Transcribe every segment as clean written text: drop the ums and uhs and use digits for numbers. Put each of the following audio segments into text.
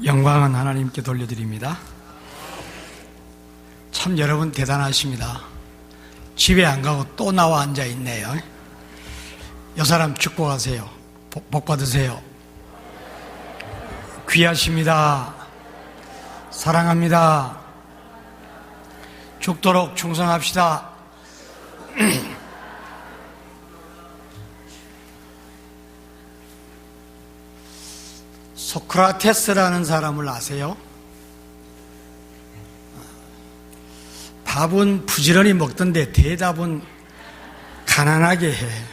영광은 하나님께 돌려드립니다. 참 여러분 대단하십니다. 집에 안 가고 또 나와 앉아 있네요. 이 사람 축복하세요. 복 받으세요. 귀하십니다. 사랑합니다. 죽도록 충성합시다. 소크라테스라는 사람을 아세요? 밥은 부지런히 먹던데 대답은 가난하게 해.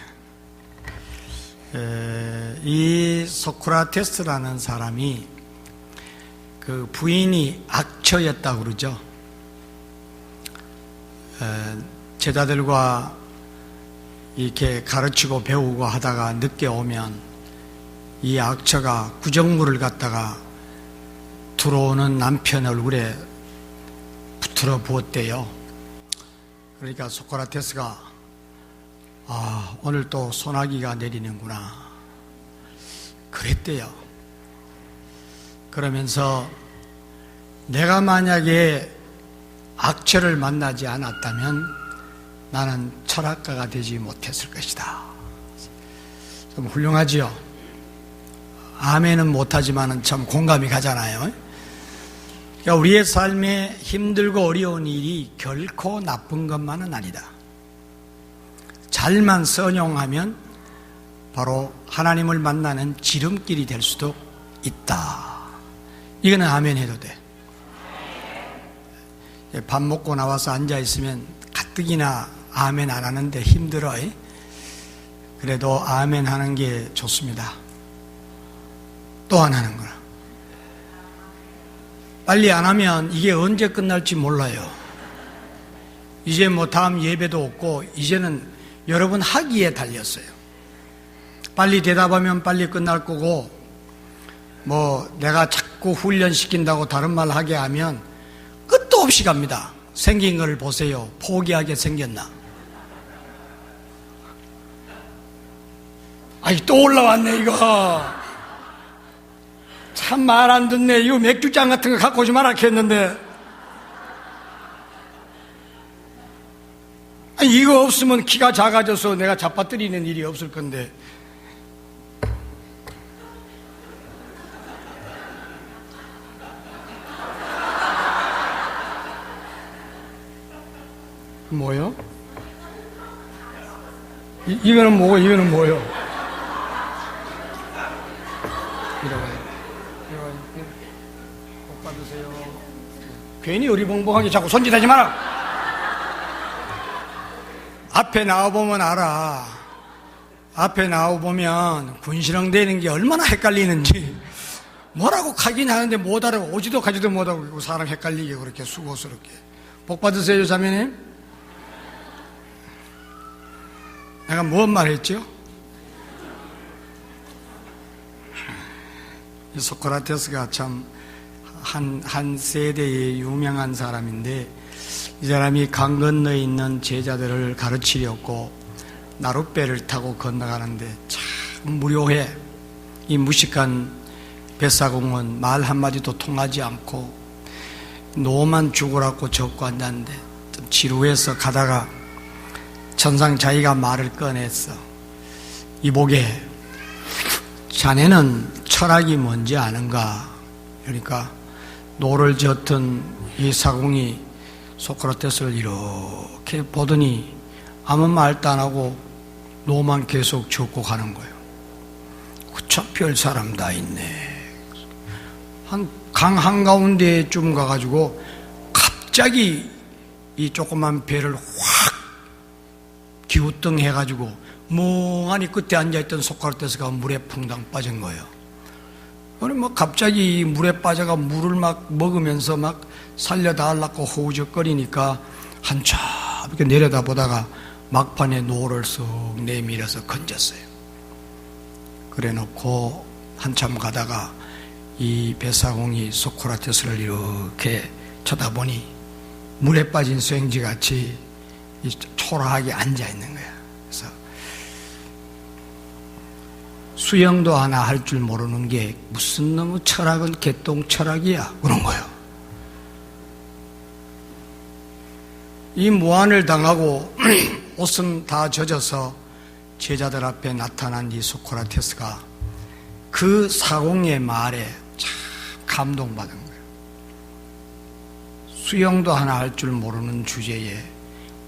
이 소크라테스라는 사람이 그 부인이 악처였다고 그러죠. 제자들과 이렇게 가르치고 배우고 하다가 늦게 오면 이 악처가 구정물을 갖다가 들어오는 남편 얼굴에 붙들어 부었대요. 그러니까 소크라테스가 오늘 또 소나기가 내리는구나 그랬대요. 그러면서 내가 만약에 악처를 만나지 않았다면 나는 철학가가 되지 못했을 것이다. 좀 훌륭하지요? 아멘은 못하지만 참 공감이 가잖아요. 그러니까 우리의 삶에 힘들고 어려운 일이 결코 나쁜 것만은 아니다. 잘만 선용하면 바로 하나님을 만나는 지름길이 될 수도 있다. 이거는 아멘 해도 돼. 밥 먹고 나와서 앉아있으면 가뜩이나 아멘 안 하는데 힘들어. 그래도 아멘 하는 게 좋습니다. 또 안 하는 거라. 빨리 안 하면 이게 언제 끝날지 몰라요. 이제 뭐 다음 예배도 없고 이제는 여러분 하기에 달렸어요. 빨리 대답하면 빨리 끝날 거고, 뭐 내가 자꾸 훈련시킨다고 다른 말 하게 하면 끝도 없이 갑니다. 생긴 걸 보세요. 포기하게 생겼나? 아이 또 올라왔네 이거. 참 말 안 듣네. 이거 맥주잔 같은 거 갖고 오지 말라 했는데. 아니, 이거 없으면 키가 작아져서 내가 잡아뜨리는 일이 없을 건데. 뭐요? 이거는 뭐고 이거는 뭐요? 이러고. 복 받으세요. 괜히 어리벙벙하게 자꾸 손짓하지 마라. 앞에 나와보면 알아. 앞에 나와보면 군시렁 되는 게 얼마나 헷갈리는지. 뭐라고 하긴 하는데 못 알아. 오지도 가지도 못하고 사람 헷갈리게 그렇게 수고스럽게. 복 받으세요 자매님. 내가 뭔 말 했죠? 소크라테스가 참 한 세대의 유명한 사람인데, 이 사람이 강 건너에 있는 제자들을 가르치려고 나룻배를 타고 건너가는데 참 무료해. 이 무식한 뱃사공은 말 한마디도 통하지 않고 노만 죽으라고 적고 앉았는데 좀 지루해서 가다가 천상 자기가 말을 꺼냈어. 이보게, 자네는 철학이 뭔지 아는가? 그러니까 노를 젓던 이 사공이 소크라테스를 이렇게 보더니 아무 말도 안 하고 노만 계속 젓고 가는 거예요. 참 별 사람 다 있네. 한 강 한가운데쯤 가가지고 갑자기 이 조그만 배를 확 기우뚱 해가지고 멍하니 끝에 앉아있던 소크라테스가 물에 퐁당 빠진 거예요. 그럼 뭐 갑자기 물에 빠져가 물을 막 먹으면서 막 살려달라고 허우적거리니까 한참 이렇게 내려다보다가 막판에 노를 쓱 내밀어서 건졌어요. 그래 놓고 한참 가다가 이 뱃사공이 소크라테스를 이렇게 쳐다보니 물에 빠진 수행지같이 초라하게 앉아있는 거야. 그래서 수영도 하나 할 줄 모르는 게 무슨 너무 철학은 개똥 철학이야 그런 거예요. 이 무한을 당하고 옷은 다 젖어서 제자들 앞에 나타난 이 소크라테스가 그 사공의 말에 참 감동받은 거예요. 수영도 하나 할 줄 모르는 주제에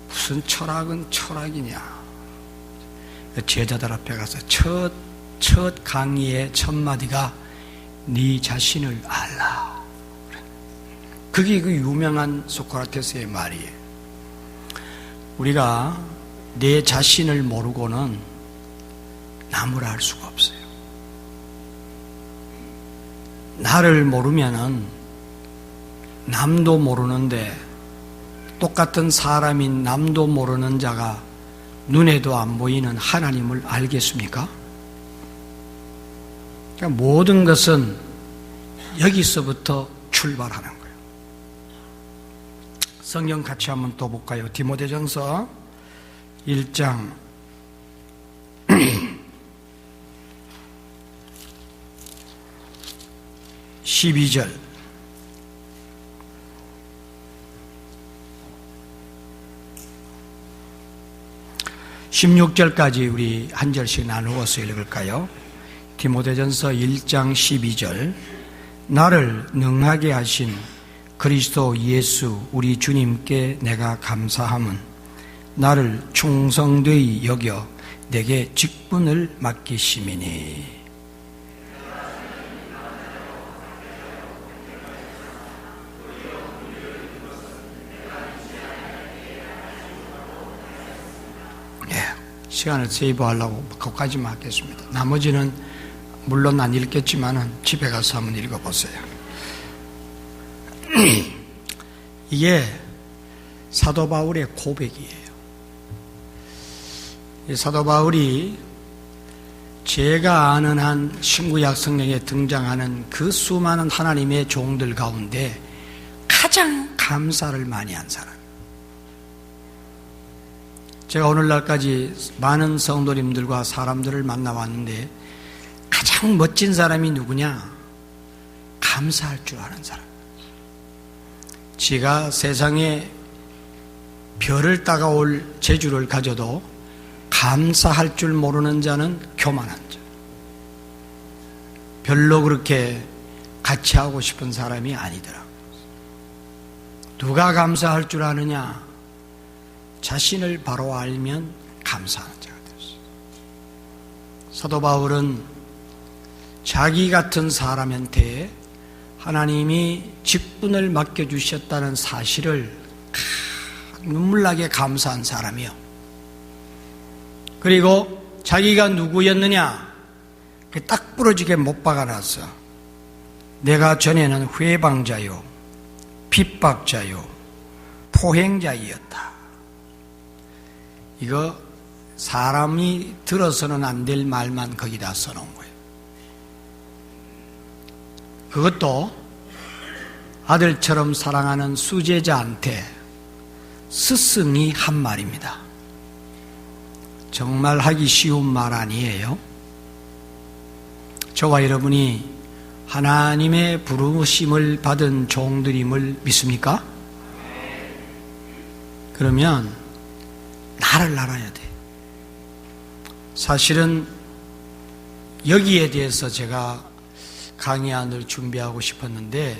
무슨 철학은 철학이냐. 제자들 앞에 가서 첫 강의의 첫 마디가 네 자신을 알라. 그게 그 유명한 소크라테스의 말이에요. 우리가 내 자신을 모르고는 남을 알 수가 없어요. 나를 모르면은 남도 모르는데 똑같은 사람인 남도 모르는 자가 눈에도 안 보이는 하나님을 알겠습니까? 그러니까 모든 것은 여기서부터 출발하는 거예요. 성경 같이 한번 또 볼까요? 디모데전서 1장 12절 16절까지 우리 한 절씩 나누어서 읽을까요? 디모데전서 1장 12절 나를 능하게 하신 그리스도 예수 우리 주님께 내가 감사함은 나를 충성되이 여겨 내게 직분을 맡기심이니. 시간을 세이브하려고 거기까지만 하겠습니다. 나머지는 물론 안 읽겠지만 집에 가서 한번 읽어보세요. 이게 사도 바울의 고백이에요. 이 사도 바울이 제가 아는 한 신구약 성경에 등장하는 그 수많은 하나님의 종들 가운데 가장 감사를 많이 한 사람. 제가 오늘날까지 많은 성도님들과 사람들을 만나왔는데 가장 멋진 사람이 누구냐? 감사할 줄 아는 사람. 지가 세상에 별을 따가올 재주를 가져도 감사할 줄 모르는 자는 교만한 자. 별로 그렇게 같이 하고 싶은 사람이 아니더라. 누가 감사할 줄 아느냐? 자신을 바로 알면 감사하는 자가 되었어요. 사도 바울은 자기 같은 사람한테 하나님이 직분을 맡겨주셨다는 사실을 눈물나게 감사한 사람이요. 그리고 자기가 누구였느냐? 딱 부러지게 못 박아놨어. 내가 전에는 회방자요, 핍박자요, 포행자이었다. 이거 사람이 들어서는 안 될 말만 거기다 써놓은 거예요. 그것도 아들처럼 사랑하는 수제자한테 스승이 한 말입니다. 정말 하기 쉬운 말 아니에요? 저와 여러분이 하나님의 부르심을 받은 종들임을 믿습니까? 그러면 나를 알아야 돼. 사실은 여기에 대해서 제가 강의안을 준비하고 싶었는데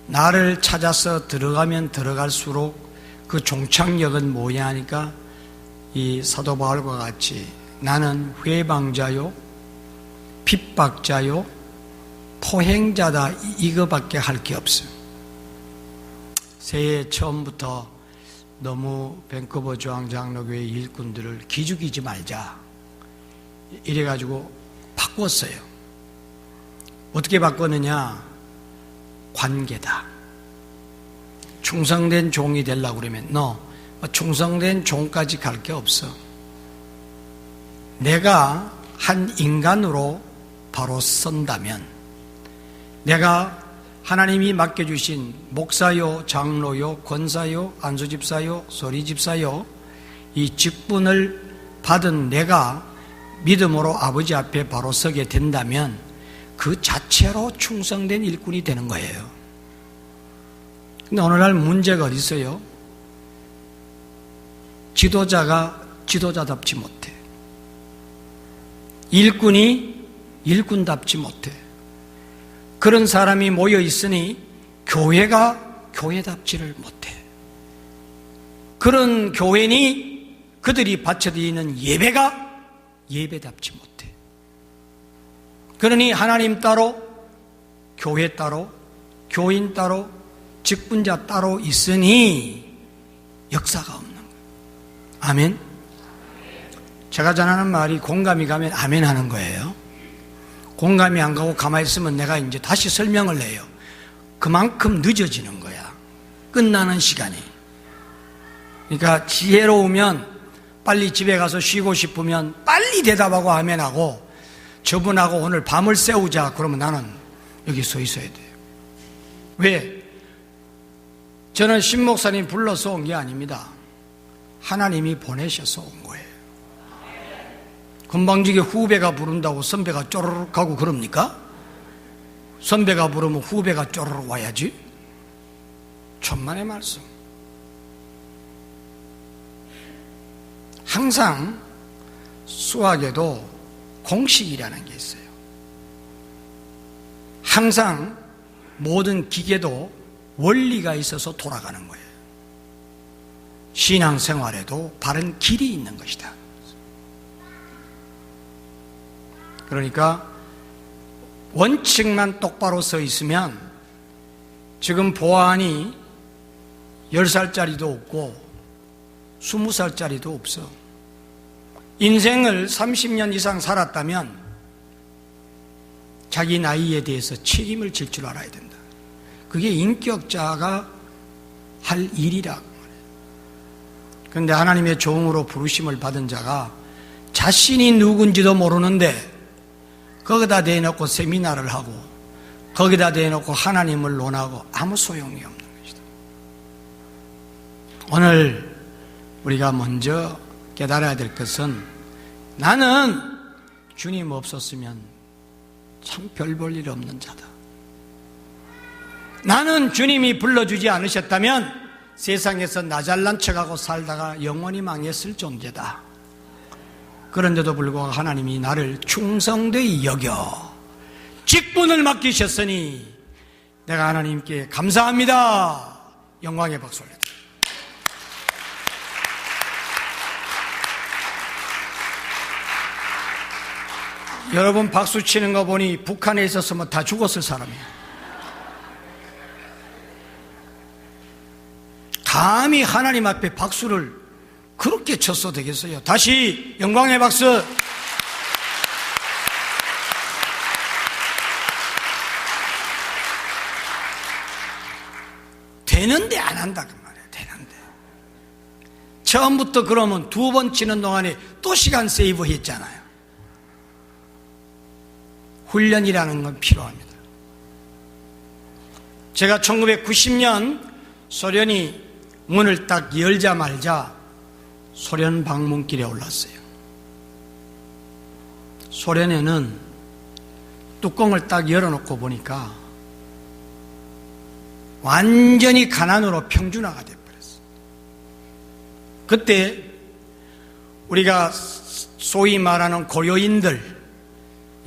나를 찾아서 들어가면 들어갈수록 그 종착역은 뭐냐 하니까 이 사도 바울과 같이 나는 회방자요, 핍박자요, 포행자다 이거밖에 할 게 없어요. 새해 처음부터 너무 밴쿠버 중앙장로교회 일꾼들을 기죽이지 말자 이래가지고 바꿨어요. 어떻게 바꿨느냐? 관계다. 충성된 종이 되려고 그러면 너 충성된 종까지 갈 게 없어. 내가 한 인간으로 바로 선다면 내가 하나님이 맡겨주신 목사요, 장로요, 권사요, 안수집사요, 소리집사요 이 직분을 받은 내가 믿음으로 아버지 앞에 바로 서게 된다면 그 자체로 충성된 일꾼이 되는 거예요. 근데 오늘날 문제가 어디 있어요? 지도자가 지도자답지 못해. 일꾼이 일꾼답지 못해. 그런 사람이 모여 있으니 교회가 교회답지를 못해. 그런 교회니 그들이 바쳐드리는 예배가 예배답지 못해. 그러니 하나님 따로, 교회 따로, 교인 따로, 직분자 따로 있으니 역사가 없는 거예요. 아멘? 제가 전하는 말이 공감이 가면 아멘 하는 거예요. 공감이 안 가고 가만히 있으면 내가 이제 다시 설명을 해요. 그만큼 늦어지는 거야. 끝나는 시간이. 그러니까 지혜로우면 빨리 집에 가서 쉬고 싶으면 빨리 대답하고 아멘하고, 저분하고 오늘 밤을 새우자 그러면 나는 여기 서 있어야 돼요. 왜? 저는 신 목사님 불러서 온 게 아닙니다. 하나님이 보내셔서 온 거예요. 금방지게 후배가 부른다고 선배가 쪼르륵 가고 그럽니까? 선배가 부르면 후배가 쪼르륵 와야지. 천만의 말씀. 항상 수학에도 공식이라는 게 있어요. 항상 모든 기계도 원리가 있어서 돌아가는 거예요. 신앙생활에도 바른 길이 있는 것이다. 그러니까 원칙만 똑바로 서 있으면 지금 보안이 10살짜리도 없고 20살짜리도 없어. 인생을 30년 이상 살았다면 자기 나이에 대해서 책임을 질 줄 알아야 된다. 그게 인격자가 할 일이라고 말해요. 그런데 하나님의 종으로 부르심을 받은 자가 자신이 누군지도 모르는데 거기다 대놓고 세미나를 하고 거기다 대놓고 하나님을 논하고 아무 소용이 없는 것이다. 오늘 우리가 먼저 깨달아야 될 것은, 나는 주님 없었으면 참 별 볼 일 없는 자다. 나는 주님이 불러주지 않으셨다면 세상에서 나 잘난 척하고 살다가 영원히 망했을 존재다. 그런데도 불구하고 하나님이 나를 충성되이 여겨 직분을 맡기셨으니 내가 하나님께 감사합니다. 영광의 박수 올려드립니다. 여러분 박수 치는 거 보니 북한에 있었으면 다 죽었을 사람이에요. 감히 하나님 앞에 박수를 그렇게 쳤어도 되겠어요? 다시 영광의 박수. 되는데 안 한다 그 말이에요. 되는데. 처음부터 그러면 2번 치는 동안에 또 시간 세이브 했잖아요. 훈련이라는 건 필요합니다. 제가 1990년 소련이 문을 딱 열자마자 소련 방문길에 올랐어요. 소련에는 뚜껑을 딱 열어놓고 보니까 완전히 가난으로 평준화가 되어버렸어요. 그때 우리가 소위 말하는 고려인들,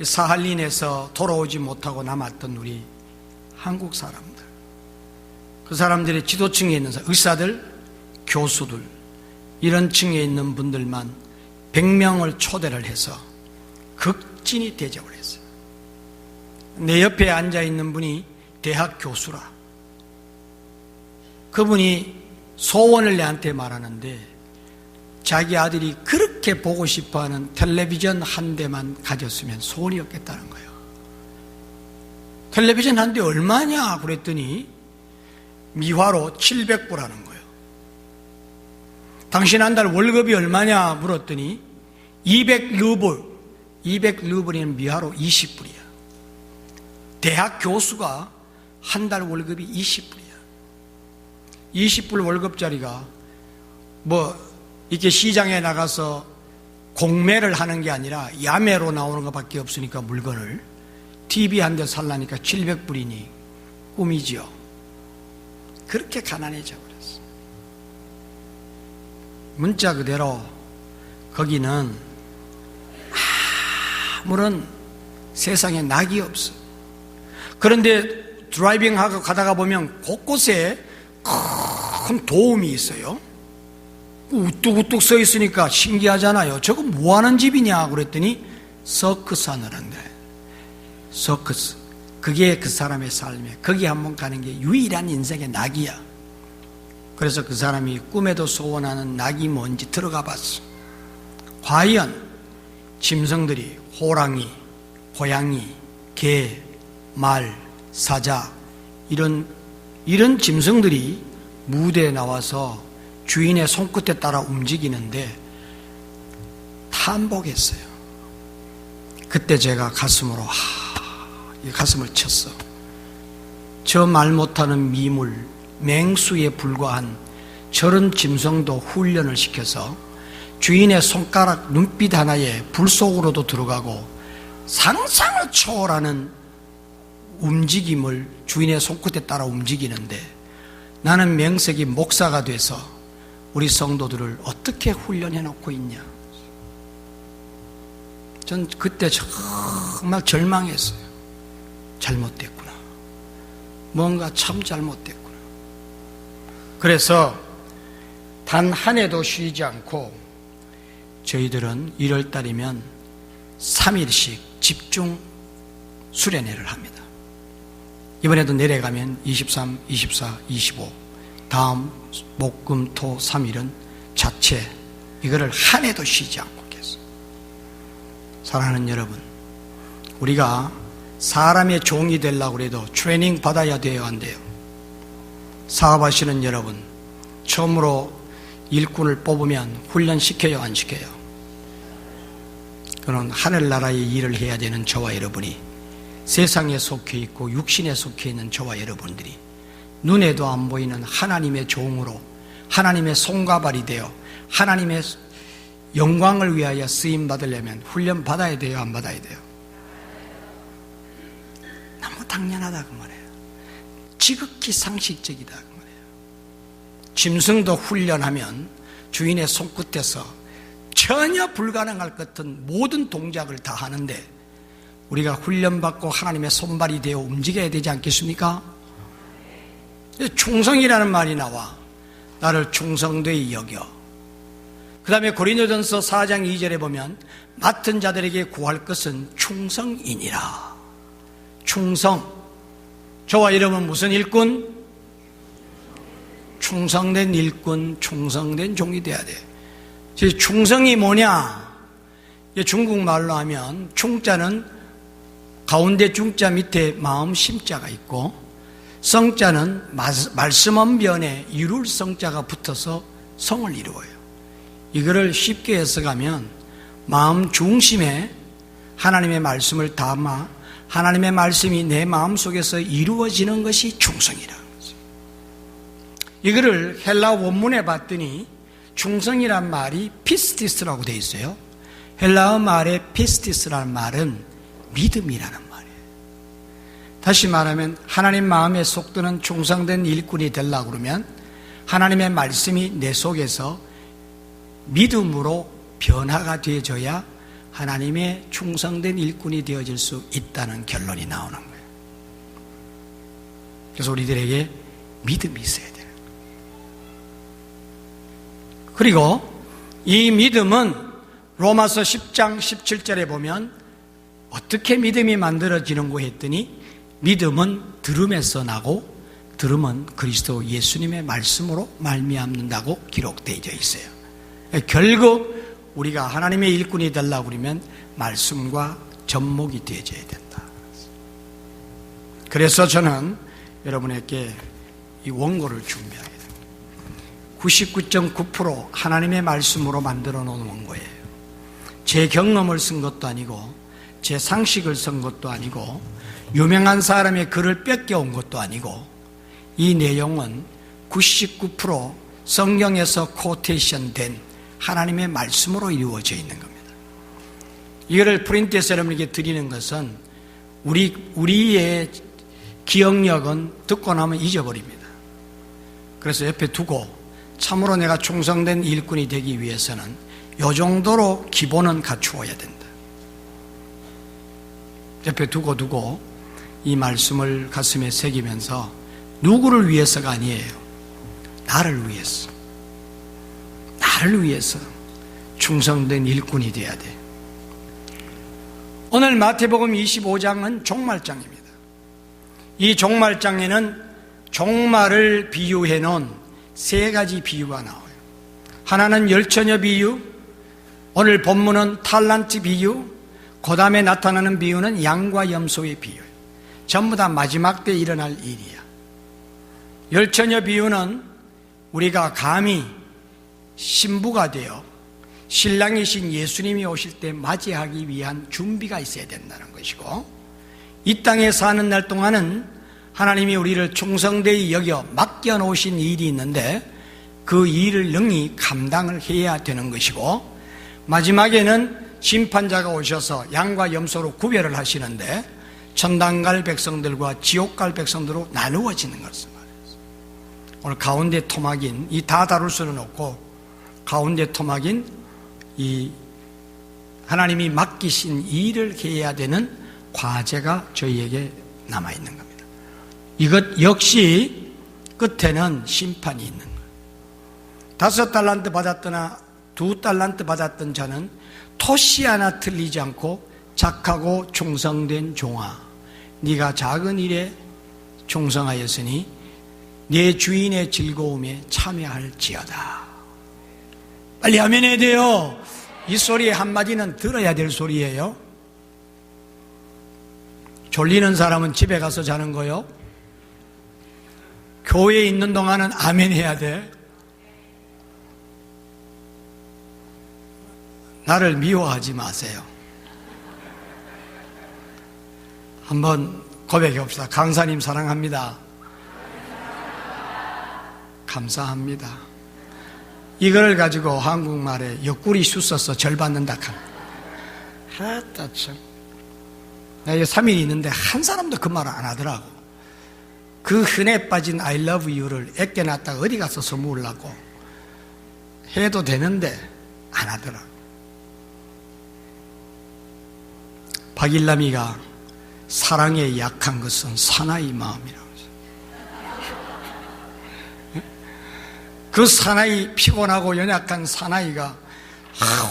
사할린에서 돌아오지 못하고 남았던 우리 한국 사람들, 그 사람들의 지도층에 있는 의사들, 교수들, 이런 층에 있는 분들만 100명을 초대를 해서 극진히 대접을 했어요. 내 옆에 앉아있는 분이 대학 교수라. 그분이 소원을 내한테 말하는데 자기 아들이 그렇게 보고 싶어하는 텔레비전 한 대만 가졌으면 소원이 없겠다는 거예요. 텔레비전 한 대 얼마냐 그랬더니 미화로 700불 하는 거예요. 당신 한 달 월급이 얼마냐 물었더니 200루블, 200루블이면 미화로 20불이야. 대학 교수가 한 달 월급이 20불이야. 20불 월급짜리가 뭐 이렇게 시장에 나가서 공매를 하는 게 아니라 야매로 나오는 것밖에 없으니까 물건을 TV 한 대 살라니까 700불이니 꿈이지요. 그렇게 가난해져 버렸어. 문자 그대로 거기는 아무런 세상에 낙이 없어. 그런데 드라이빙하고 가다가 보면 곳곳에 큰 도움이 있어요. 우뚝우뚝 서 있으니까 신기하잖아요. 저거 뭐 하는 집이냐 그랬더니 서커스 하느란데. 서커스. 그게 그 사람의 삶이에요. 거기 한번 가는 게 유일한 인생의 낙이야. 그래서 그 사람이 꿈에도 소원하는 낙이 뭔지 들어가 봤어. 과연 짐승들이 호랑이, 고양이, 개, 말, 사자 이런 짐승들이 무대에 나와서 주인의 손끝에 따라 움직이는데 탐복했어요. 그때 제가 가슴으로 가슴을 쳤어. 저 말 못하는 미물, 맹수에 불과한 저런 짐승도 훈련을 시켜서 주인의 손가락 눈빛 하나에 불 속으로도 들어가고 상상을 초월하는 움직임을 주인의 손끝에 따라 움직이는데 나는 명색이 목사가 돼서 우리 성도들을 어떻게 훈련해 놓고 있냐. 전 그때 정말 절망했어요. 잘못됐구나. 뭔가 참 잘못됐구나. 그래서 단 한 해도 쉬지 않고 저희들은 1월달이면 3일씩 집중 수련회를 합니다. 이번에도 내려가면 23, 24, 25 다음 목, 금, 토, 3일은 자체 이거를 한 해도 쉬지 않고 계속. 사랑하는 여러분, 우리가 사람의 종이 되려고 해도 트레이닝 받아야 돼요, 안 돼요? 사업하시는 여러분, 처음으로 일꾼을 뽑으면 훈련시켜요, 안 시켜요? 그는 하늘나라의 일을 해야 되는 저와 여러분이 세상에 속해 있고 육신에 속해 있는 저와 여러분들이 눈에도 안 보이는 하나님의 종으로 하나님의 손가발이 되어 하나님의 영광을 위하여 쓰임 받으려면 훈련 받아야 돼요, 안 받아야 돼요? 너무 당연하다 그 말이에요. 지극히 상식적이다 그 말이에요. 짐승도 훈련하면 주인의 손끝에서 전혀 불가능할 것 같은 모든 동작을 다 하는데 우리가 훈련받고 하나님의 손발이 되어 움직여야 되지 않겠습니까? 충성이라는 말이 나와. 나를 충성되이 여겨. 그 다음에 고린도전서 4장 2절에 보면 맡은 자들에게 구할 것은 충성이니라. 충성. 저와 여러분 무슨 일꾼? 충성된 일꾼, 충성된 종이 돼야 돼. 충성이 뭐냐? 중국말로 하면 충자는 가운데 중자 밑에 마음 심자가 있고 성자는 말씀 언변에 이룰 성자가 붙어서 성을 이루어요. 이거를 쉽게 해석하면 마음 중심에 하나님의 말씀을 담아 하나님의 말씀이 내 마음속에서 이루어지는 것이 충성이라는 거죠. 이거를 헬라 원문에 봤더니 충성이란 말이 피스티스라고 되어 있어요. 헬라어 말에 피스티스라는 말은 믿음이라는 말이에요. 다시 말하면 하나님 마음에 속드는 충성된 일꾼이 되려고 그러면 하나님의 말씀이 내 속에서 믿음으로 변화가 되어져야 하나님의 충성된 일꾼이 되어질 수 있다는 결론이 나오는 거예요. 그래서 우리들에게 믿음이 있어야 돼요. 그리고 이 믿음은 로마서 10장 17절에 보면 어떻게 믿음이 만들어지는고 했더니 믿음은 들음에서 나고 들음은 그리스도 예수님의 말씀으로 말미암는다고 기록되어 있어요. 결국 우리가 하나님의 일꾼이 되려고 그러면 말씀과 접목이 되어져야 된다. 그래서 저는 여러분에게 이 원고를 준비하게 됩니다. 99.9% 하나님의 말씀으로 만들어 놓은 원고예요. 제 경험을 쓴 것도 아니고 제 상식을 쓴 것도 아니고 유명한 사람의 글을 뺏겨온 것도 아니고 이 내용은 99% 성경에서 코테이션 된 하나님의 말씀으로 이루어져 있는 겁니다. 이거를 프린트해서 여러분에게 드리는 것은 우리의 기억력은 듣고 나면 잊어버립니다. 그래서 옆에 두고 참으로 내가 충성된 일꾼이 되기 위해서는 이 정도로 기본은 갖추어야 된다. 옆에 두고 이 말씀을 가슴에 새기면서 누구를 위해서가 아니에요. 나를 위해서. 나를 위해서 충성된 일꾼이 돼야 돼. 오늘 마태복음 25장은 종말장입니다. 이 종말장에는 종말을 비유해 놓은 세 가지 비유가 나와요. 하나는 열처녀 비유, 오늘 본문은 탈란트 비유, 그 다음에 나타나는 비유는 양과 염소의 비유예요. 전부 다 마지막 때 일어날 일이야. 열처녀 비유는 우리가 감히 신부가 되어 신랑이신 예수님이 오실 때 맞이하기 위한 준비가 있어야 된다는 것이고, 이 땅에 사는 날 동안은 하나님이 우리를 충성되이 여겨 맡겨놓으신 일이 있는데 그 일을 능히 감당을 해야 되는 것이고, 마지막에는 심판자가 오셔서 양과 염소로 구별을 하시는데 천당 갈 백성들과 지옥 갈 백성들로 나누어지는 것을 말했어요. 오늘 가운데 토막인, 이 다 다룰 수는 없고 가운데 토막인 이 하나님이 맡기신 일을 해야 되는 과제가 저희에게 남아있는 겁니다. 이것 역시 끝에는 심판이 있는 거예요. 5달란트 받았거나 2달란트 받았던 자는 토시 하나 틀리지 않고 착하고 충성된 종아, 네가 작은 일에 충성하였으니 네 주인의 즐거움에 참여할지어다. 빨리 아멘 해야 돼요. 이 소리의 한마디는 들어야 될 소리예요. 졸리는 사람은 집에 가서 자는 거요. 교회에 있는 동안은 아멘 해야 돼. 나를 미워하지 마세요. 한번 고백해 봅시다. 강사님 사랑합니다. 감사합니다. 이걸 가지고 한국말에 옆구리 쑤써서 절 받는다. 하다 참. 나 이거 3일 있는데 한 사람도 그 말을 안 하더라고. 그 흔해 빠진 I love you를 애껴놨다가 어디 가서 써먹으려고 해도 되는데 안 하더라고. 박일남이가 사랑에 약한 것은 사나이 마음이라고 했어요. 그 사나이, 피곤하고 연약한 사나이가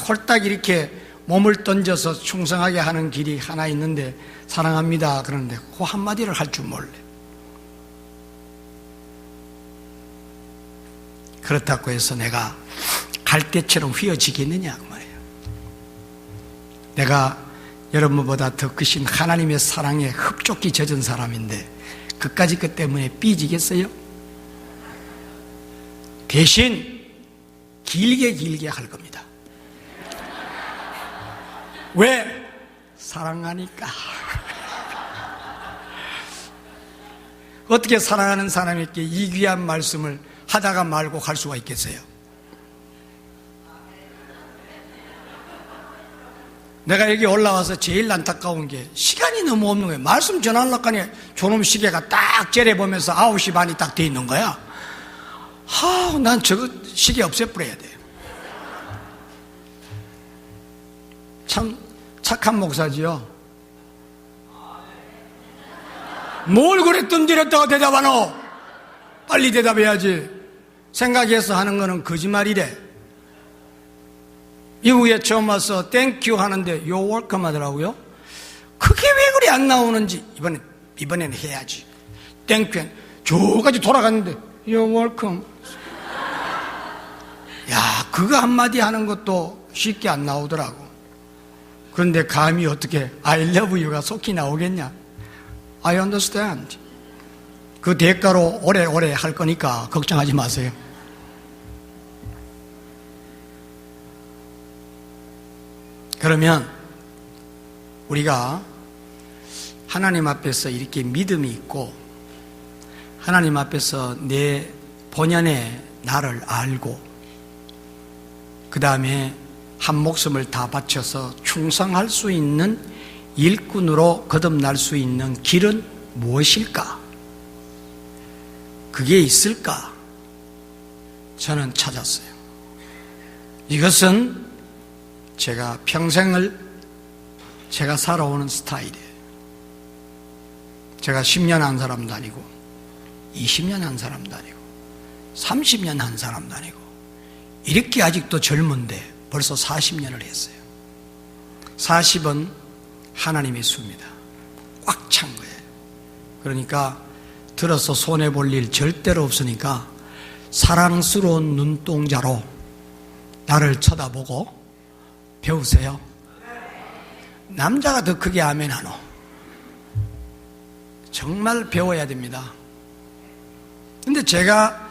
홀딱 이렇게 몸을 던져서 충성하게 하는 길이 하나 있는데 사랑합니다 그러는데 그 한마디를 할 줄 몰래. 그렇다고 해서 내가 갈대처럼 휘어지겠느냐 그 말이에요. 내가 여러분보다 더 크신 하나님의 사랑에 흡족히 젖은 사람인데 그까짓 것 때문에 삐지겠어요? 대신 길게 할 겁니다. 왜? 사랑하니까. 어떻게 사랑하는 사람에게 이 귀한 말씀을 하다가 말고 갈 수가 있겠어요? 내가 여기 올라와서 제일 안타까운 게 시간이 너무 없는 거예요. 말씀 전하려고 하니 저놈 시계가 딱 째려보면서 9시 반이 딱 돼 있는 거야. 난 저거 시계 없애버려야 돼. 참 착한 목사지요. 뭘 그래 뜸들였다가 대답하노? 빨리 대답해야지. 생각해서 하는 거는 거짓말이래. 미국에 처음 와서 땡큐 하는데 You're welcome 하더라고요. 그게 왜 그리 안 나오는지 이번에는 해야지. 땡큐 저까지 돌아갔는데 You're welcome. 야, 그거 한마디 하는 것도 쉽게 안 나오더라고. 그런데 감히 어떻게 I love you가 속히 나오겠냐? I understand. 그 대가로 오래오래 할 거니까 걱정하지 마세요. 그러면 우리가 하나님 앞에서 이렇게 믿음이 있고 하나님 앞에서 내 본연의 나를 알고 그 다음에 한 목숨을 다 바쳐서 충성할 수 있는 일꾼으로 거듭날 수 있는 길은 무엇일까? 그게 있을까? 저는 찾았어요. 이것은 제가 평생을 제가 살아오는 스타일이에요. 제가 10년 한 사람도 아니고 20년 한 사람도 아니고 30년 한 사람도 아니고 이렇게 아직도 젊은데 벌써 40년을 했어요. 40은 하나님의 수입니다. 꽉 찬 거예요. 그러니까 들어서 손해볼 일 절대로 없으니까 사랑스러운 눈동자로 나를 쳐다보고 배우세요. 남자가 더 크게 아멘 하노. 정말 배워야 됩니다. 근데 제가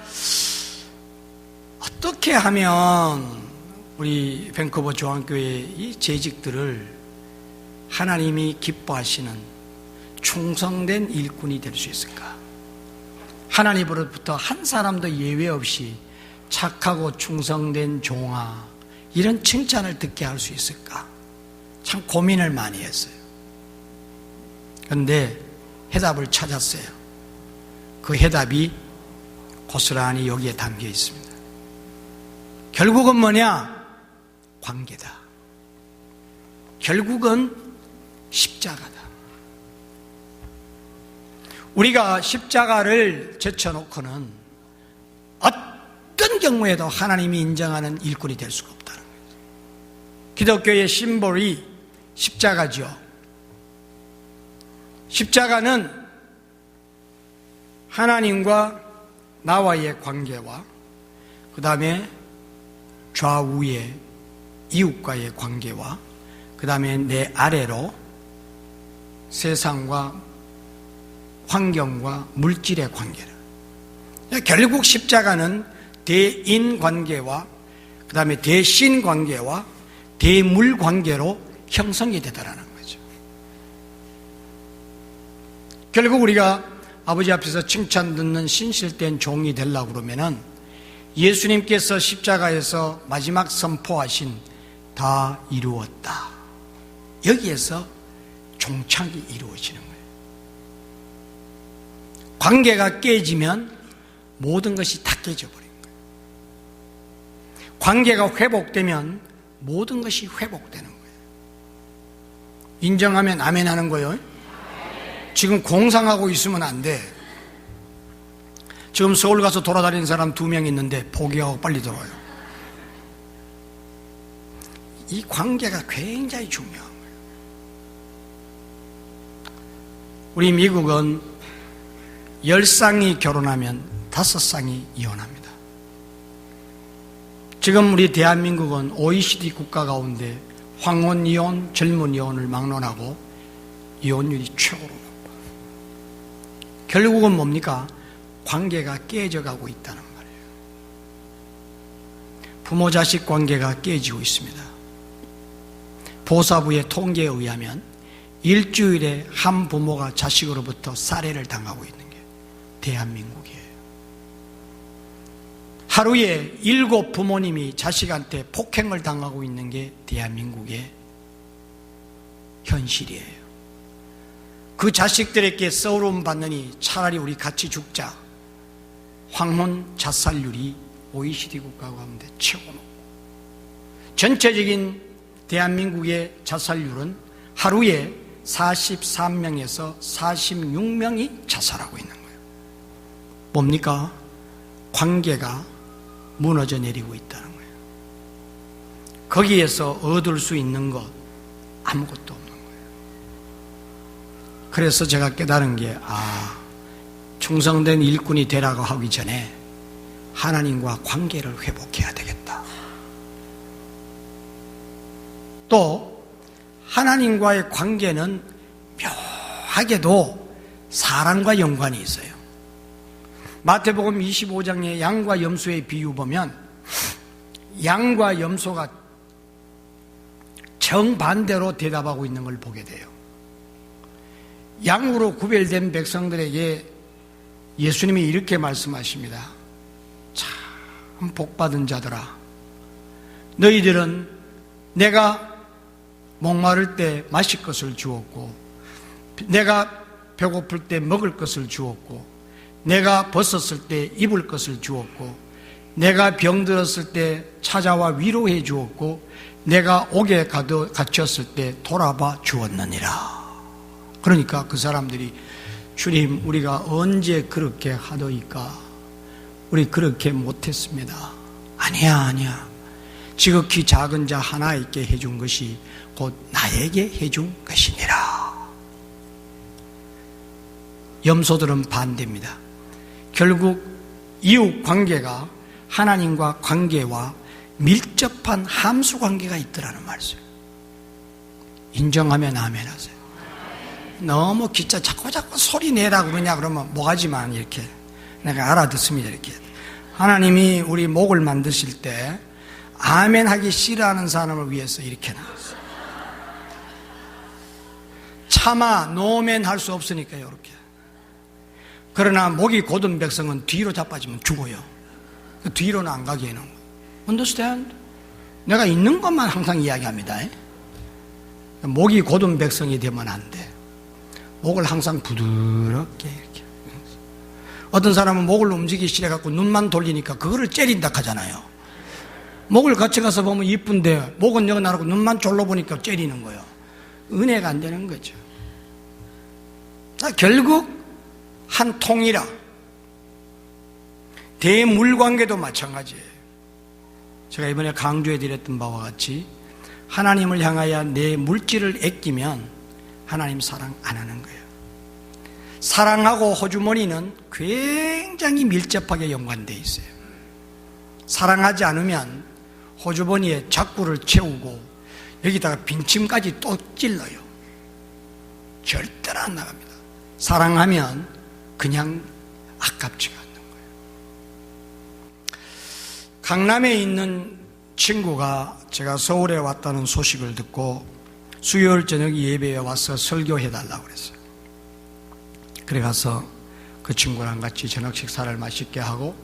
어떻게 하면 우리 밴쿠버 중앙교회의 이 재직들을 하나님이 기뻐하시는 충성된 일꾼이 될 수 있을까? 하나님으로부터 한 사람도 예외 없이 착하고 충성된 종아, 이런 칭찬을 듣게 할 수 있을까? 참 고민을 많이 했어요. 그런데 해답을 찾았어요. 그 해답이 고스란히 여기에 담겨 있습니다. 결국은 뭐냐? 관계다. 결국은 십자가다. 우리가 십자가를 제쳐놓고는 어떤 경우에도 하나님이 인정하는 일꾼이 될 수가 없다는 거예요. 기독교의 심볼이 십자가죠. 십자가는 하나님과 나와의 관계와 그 다음에 좌우의 이웃과의 관계와 그 다음에 내 아래로 세상과 환경과 물질의 관계를, 결국 십자가는 대인 관계와 그 다음에 대신 관계와 대물 관계로 형성이 되더라는 거죠. 결국 우리가 아버지 앞에서 칭찬 듣는 신실된 종이 되려고 그러면은 예수님께서 십자가에서 마지막 선포하신 다 이루었다, 여기에서 종착이 이루어지는 거예요. 관계가 깨지면 모든 것이 다 깨져버린 거예요. 관계가 회복되면 모든 것이 회복되는 거예요. 인정하면 아멘 하는 거예요. 지금 공상하고 있으면 안 돼. 지금 서울 가서 돌아다니는 사람 2명 있는데 포기하고 빨리 들어와요. 이 관계가 굉장히 중요한 거예요. 우리 미국은 10쌍이 결혼하면 5쌍이 이혼합니다. 지금 우리 대한민국은 OECD 국가 가운데 황혼 이혼, 젊은 이혼을 막론하고 이혼율이 최고로 높아요. 결국은 뭡니까? 관계가 깨져가고 있다는 말이에요. 부모 자식 관계가 깨지고 있습니다. 보사부의 통계에 의하면 일주일에 한 부모가 자식으로부터 살해를 당하고 있는 게 대한민국이에요. 하루에 7 부모님이 자식한테 폭행을 당하고 있는 게 대한민국의 현실이에요. 그 자식들에게 써움 받느니 차라리 우리 같이 죽자. 황혼 자살률이 OECD 국가 가운데 최고 높고, 전체적인 대한민국의 자살률은 하루에 43명에서 46명이 자살하고 있는 거예요. 뭡니까? 관계가 무너져 내리고 있다는 거예요. 거기에서 얻을 수 있는 것 아무것도 없는 거예요. 그래서 제가 깨달은 게, 충성된 일꾼이 되라고 하기 전에 하나님과 관계를 회복해야 되겠다. 또 하나님과의 관계는 묘하게도 사랑과 연관이 있어요. 마태복음 25장의 양과 염소의 비유 보면 양과 염소가 정반대로 대답하고 있는 걸 보게 돼요. 양으로 구별된 백성들에게 예수님이 이렇게 말씀하십니다. 참 복받은 자들아, 너희들은 내가 목마를 때 마실 것을 주었고, 내가 배고플 때 먹을 것을 주었고, 내가 벗었을 때 입을 것을 주었고, 내가 병들었을 때 찾아와 위로해 주었고, 내가 옥에 갇혔을 때 돌아봐 주었느니라. 그러니까 그 사람들이 주님, 우리가 언제 그렇게 하더이까? 우리 그렇게 못했습니다. 아니야. 지극히 작은 자 하나에게 해준 것이 곧 나에게 해준 것이니라. 염소들은 반대입니다. 결국 이웃 관계가 하나님과 관계와 밀접한 함수 관계가 있더라는 말이에요. 인정하면 아멘 하세요. 너무 기차 자꾸 소리 내라고 그러냐 그러면 뭐하지만 이렇게 내가 알아듣습니다. 이렇게 하나님이 우리 목을 만드실 때 아멘 하기 싫어하는 사람을 위해서 이렇게 나왔어요. 차마 노멘 할 수 없으니까요. 이렇게. 그러나 목이 곧은 백성은 뒤로 자빠지면 죽어요. 뒤로는 안 가게 해놓은 거예요. Understand? 내가 있는 것만 항상 이야기합니다. 목이 곧은 백성이 되면 안 돼. 목을 항상 부드럽게 이렇게. 어떤 사람은 목을 움직이기 싫어갖고 눈만 돌리니까 그거를 째린다 하잖아요. 목을 같이 가서 보면 이쁜데 목은 여기 나르고 눈만 졸로 보니까 째리는 거예요. 은혜가 안 되는 거죠. 결국 한 통이라. 대물관계도 마찬가지예요. 제가 이번에 강조해 드렸던 바와 같이 하나님을 향하여 내 물질을 아끼면 하나님 사랑 안 하는 거예요. 사랑하고 호주머니는 굉장히 밀접하게 연관되어 있어요. 사랑하지 않으면 호주머니에 작구를 채우고 여기다가 빈침까지 또 찔러요. 절대로 안 나갑니다. 사랑하면 그냥 아깝지가 않는 거예요. 강남에 있는 친구가 제가 서울에 왔다는 소식을 듣고 수요일 저녁 예배에 와서 설교해달라고 그랬어요. 그래 가서 그 친구랑 같이 저녁 식사를 맛있게 하고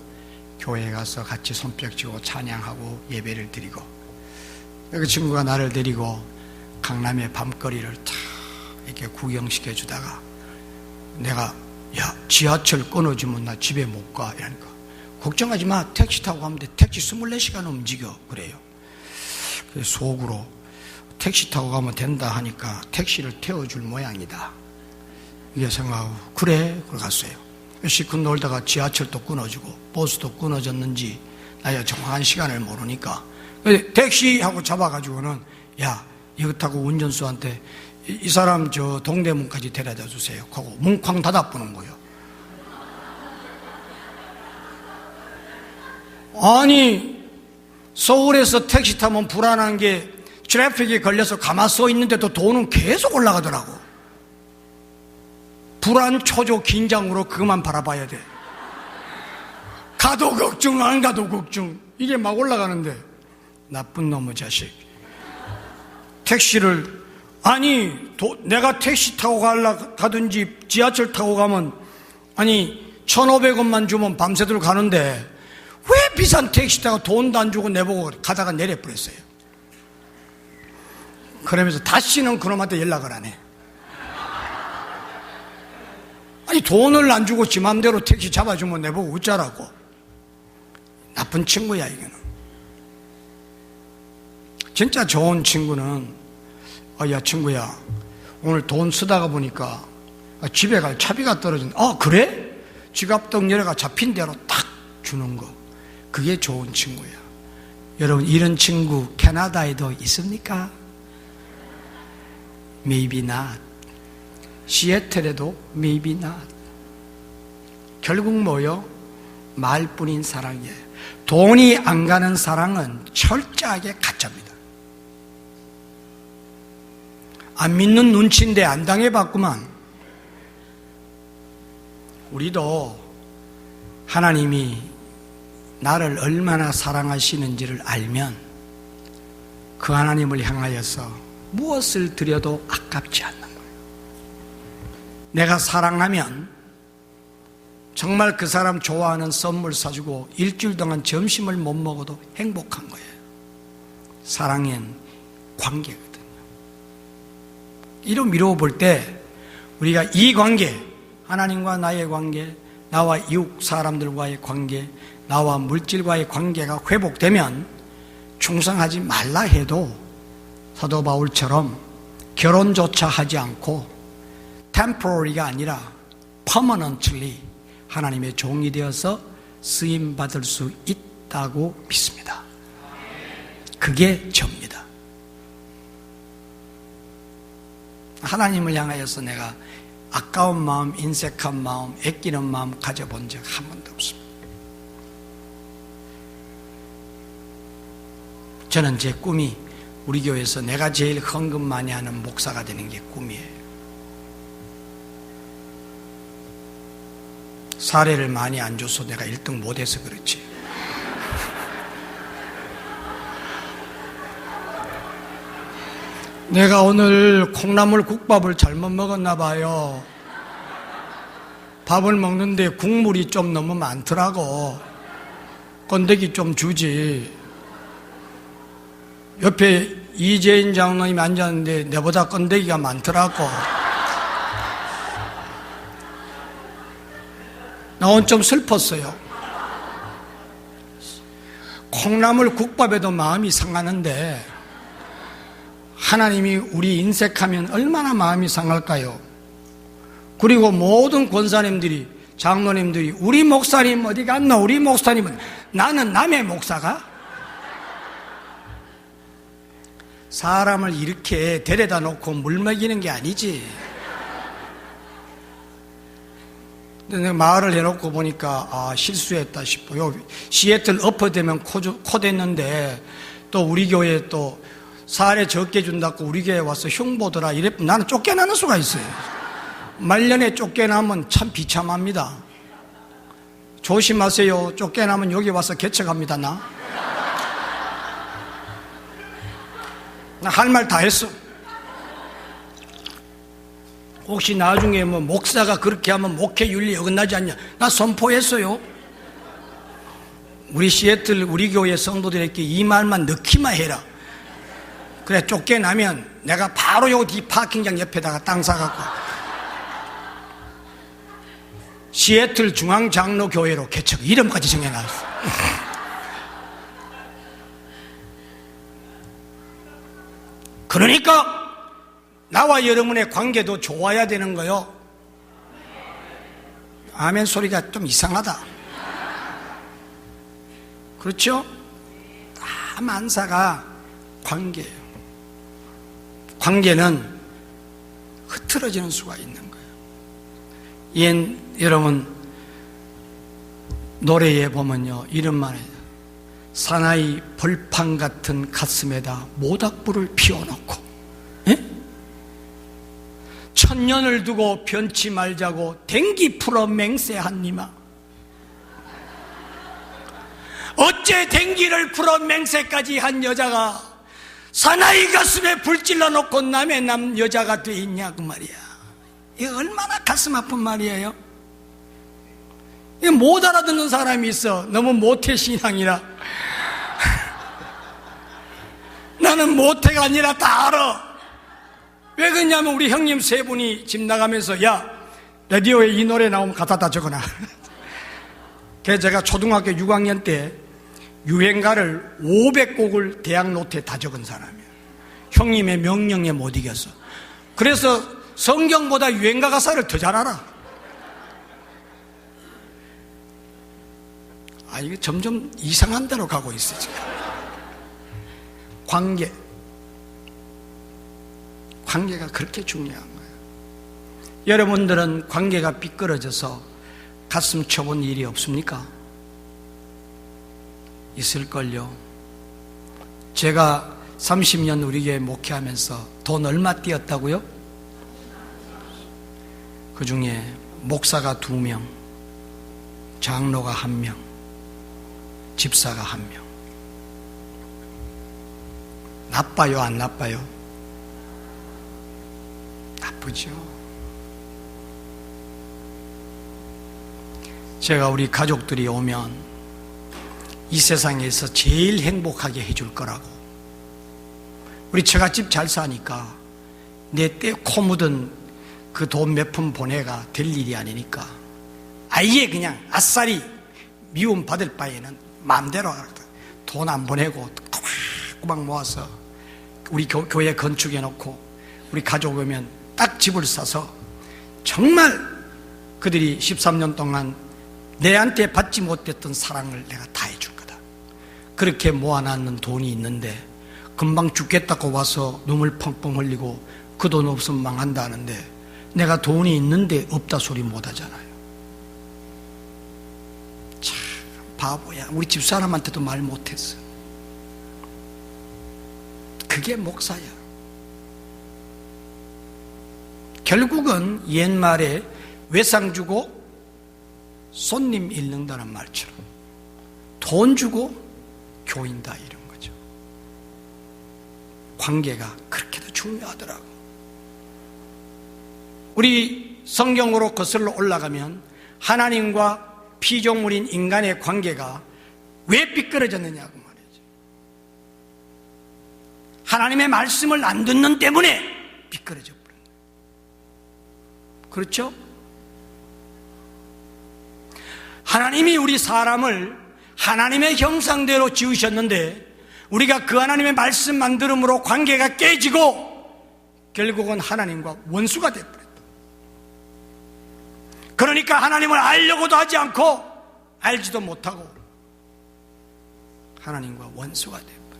교회에 가서 같이 손뼉 치고 찬양하고 예배를 드리고, 그 친구가 나를 데리고 강남의 밤거리를 탁 이렇게 구경시켜 주다가 내가 야 지하철 끊어주면 나 집에 못 가 이러니까 걱정하지 마, 택시 타고 가면 돼. 택시 24시간 움직여. 그래요. 그래서 속으로 택시 타고 가면 된다 하니까 택시를 태워줄 모양이다 이게 생각하고 그래 그걸 갔어요. 실컷 놀다가 지하철도 끊어주고 버스도 끊어졌는지 나야 정확한 시간을 모르니까 택시 하고 잡아가지고는 야 이거 타고 운전수한테 이 사람 저 동대문까지 데려다 주세요 하고 뭉쾅 닫아보는 거예요. 아니 서울에서 택시 타면 불안한 게 트래픽에 걸려서 가만 서 있는데도 돈은 계속 올라가더라고. 불안, 초조, 긴장으로 그것만 바라봐야 돼. 가도 걱정, 안 가도 걱정. 이게 막 올라가는데 나쁜 놈의 자식. 택시를 아니 내가 택시 타고 가든지 지하철 타고 가면 아니 1,500원만 주면 밤새도록 가는데 왜 비싼 택시 타고 돈도 안 주고 내보고 가다가 내려버렸어요. 그러면서 다시는 그놈한테 연락을 안 해. 아니 돈을 안 주고 지 맘대로 택시 잡아주면 내보고 어쩌라고. 나쁜 친구야 이거는. 진짜 좋은 친구는 야 친구야 오늘 돈 쓰다가 보니까 집에 갈 차비가 떨어진다. 그래? 지갑 열어가 잡힌 대로 딱 주는 거. 그게 좋은 친구야. 여러분 이런 친구 캐나다에도 있습니까? Maybe not. 시애틀에도 maybe not. 결국 뭐요? 말뿐인 사랑이에요. 돈이 안 가는 사랑은 철저하게 가짜입니다. 안 믿는 눈치인데 안 당해봤구만. 우리도 하나님이 나를 얼마나 사랑하시는지를 알면 그 하나님을 향하여서 무엇을 드려도 아깝지 않는 거예요. 내가 사랑하면 정말 그 사람 좋아하는 선물 사주고 일주일 동안 점심을 못 먹어도 행복한 거예요. 사랑엔 관계거든요. 이로 미루어 볼 때 우리가 이 관계, 하나님과 나의 관계, 나와 이웃 사람들과의 관계, 나와 물질과의 관계가 회복되면 충성하지 말라 해도 사도 바울처럼 결혼조차 하지 않고 temporary가 아니라 permanently 하나님의 종이 되어서 쓰임받을 수 있다고 믿습니다. 그게 접니다. 하나님을 향하여서 내가 아까운 마음, 인색한 마음, 애끼는 마음 가져본 적 한 번도 없습니다. 저는 제 꿈이 우리 교회에서 내가 제일 헌금 많이 하는 목사가 되는 게 꿈이에요. 사례를 많이 안 줘서 내가 1등 못해서 그렇지. 내가 오늘 콩나물 국밥을 잘못 먹었나 봐요. 밥을 먹는데 국물이 좀 너무 많더라고. 건더기 좀 주지. 옆에 이재인 장로님이 앉았는데 내보다 건더기가 많더라고. 나 오늘 좀 슬펐어요. 콩나물 국밥에도 마음이 상하는데 하나님이 우리 인색하면 얼마나 마음이 상할까요? 그리고 모든 권사님들이, 장로님들이 우리 목사님 어디 갔나? 우리 목사님은, 나는 남의 목사가? 사람을 이렇게 데려다 놓고 물 먹이는 게 아니지. 근데 내가 말을 해놓고 보니까 실수했다 싶어요. 시애틀 엎어되면 코 댔는데 또 우리 교회에 또 사례 적게 준다고 우리 교회에 와서 흉보더라 이래. 나는 쫓겨나는 수가 있어요. 말년에 쫓겨나면 참 비참합니다. 조심하세요. 쫓겨나면 여기 와서 개척합니다. 나 할 말 다 했어. 혹시 나중에 뭐 목사가 그렇게 하면 목회윤리 어긋나지 않냐? 나 선포했어요. 우리 시애틀 우리 교회 성도들에게 이 말만 넣기만 해라. 그래, 쫓겨나면 내가 바로 요 뒤 파킹장 옆에다가 땅 사갖고 시애틀 중앙장로교회로 개척 이름까지 정해놨어. 그러니까 나와 여러분의 관계도 좋아야 되는 거요. 아멘 소리가 좀 이상하다. 그렇죠? 다 만사가 관계예요. 관계는 흐트러지는 수가 있는 거예요. 여러분 노래에 보면요 이런 말이에요. 사나이 벌판 같은 가슴에다 모닥불을 피워놓고 천년을 두고 변치 말자고 댕기 풀어 맹세한니마. 어째 댕기를 풀어 맹세까지 한 여자가 사나이 가슴에 불질러 놓고 남의 남 여자가 돼 있냐 그 말이야. 이게 얼마나 가슴 아픈 말이에요. 이게 못 알아듣는 사람이 있어. 너무 모태신앙이라. 나는 모태가 아니라 다 알아. 왜 그러냐면 우리 형님 세 분이 집 나가면서 야 라디오에 이 노래 나오면 갖다 적어놔. 그래서 제가 초등학교 6학년 때 유행가를 500곡을 대학 노트에 다 적은 사람이에요. 형님의 명령에 못 이겼어. 그래서 성경보다 유행가 가사를 더 잘 알아. 이게 점점 이상한 데로 가고 있어 지금. 관계가 그렇게 중요한 거예요. 여러분들은 관계가 삐뚤어져서 가슴 쳐본 일이 없습니까? 있을걸요. 제가 30년 우리 교회 목회하면서 돈 얼마 띄었다고요? 그 중에 목사가 2명, 장로가 1명, 집사가 1명. 나빠요, 안 나빠요? 나쁘죠. 제가 우리 가족들이 오면 이 세상에서 제일 행복하게 해줄 거라고 우리 처갓집 잘 사니까 내 때 코 묻은 그 돈 몇 푼 보내가 될 일이 아니니까 아예 그냥 아싸리 미움 받을 바에는 마음대로 돈 안 보내고 꼬박꼬박 모아서 우리 교회 건축해 놓고 우리 가족 오면 딱 집을 사서 정말 그들이 13년 동안 내한테 받지 못했던 사랑을 내가 다 해줄 거다. 그렇게 모아놨는 돈이 있는데 금방 죽겠다고 와서 눈물 펑펑 흘리고 그 돈 없으면 망한다 하는데 내가 돈이 있는데 없다 소리 못 하잖아요. 참 바보야. 우리 집사람한테도 말 못했어. 그게 목사야. 결국은 옛말에 외상 주고 손님 잃는다는 말처럼 돈 주고 교인다 이런 거죠. 관계가 그렇게도 중요하더라고. 우리 성경으로 거슬러 올라가면 하나님과 피조물인 인간의 관계가 왜 삐뚤어졌느냐고 말이죠. 하나님의 말씀을 안 듣는 때문에 삐뚤어져 버린 거예요. 그렇죠? 하나님이 우리 사람을 하나님의 형상대로 지으셨는데 우리가 그 하나님의 말씀만 들음으로 관계가 깨지고 결국은 하나님과 원수가 되어버렸다. 그러니까 하나님을 알려고도 하지 않고 알지도 못하고 하나님과 원수가 되어버렸다.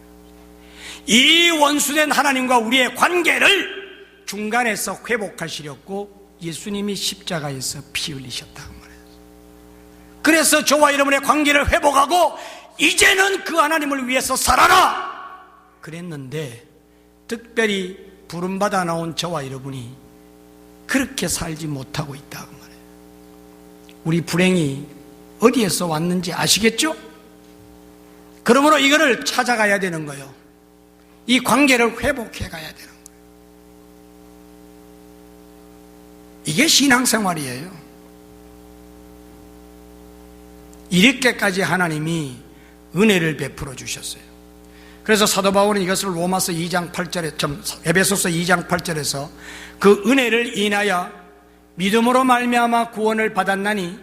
이 원수된 하나님과 우리의 관계를 중간에서 회복하시려고 예수님이 십자가에서 피 흘리셨다. 그래서 저와 여러분의 관계를 회복하고 이제는 그 하나님을 위해서 살아라 그랬는데 특별히 부름받아 나온 저와 여러분이 그렇게 살지 못하고 있다고 말해요. 우리 불행이 어디에서 왔는지 아시겠죠? 그러므로 이거를 찾아가야 되는 거예요. 이 관계를 회복해 가야 되는 거예요. 이게 신앙생활이에요. 이렇게까지 하나님이 은혜를 베풀어 주셨어요. 그래서 사도 바울은 이것을 로마서 2장 8절에 에베소서 2장 8절에서 그 은혜를 인하여 믿음으로 말미암아 구원을 받았나니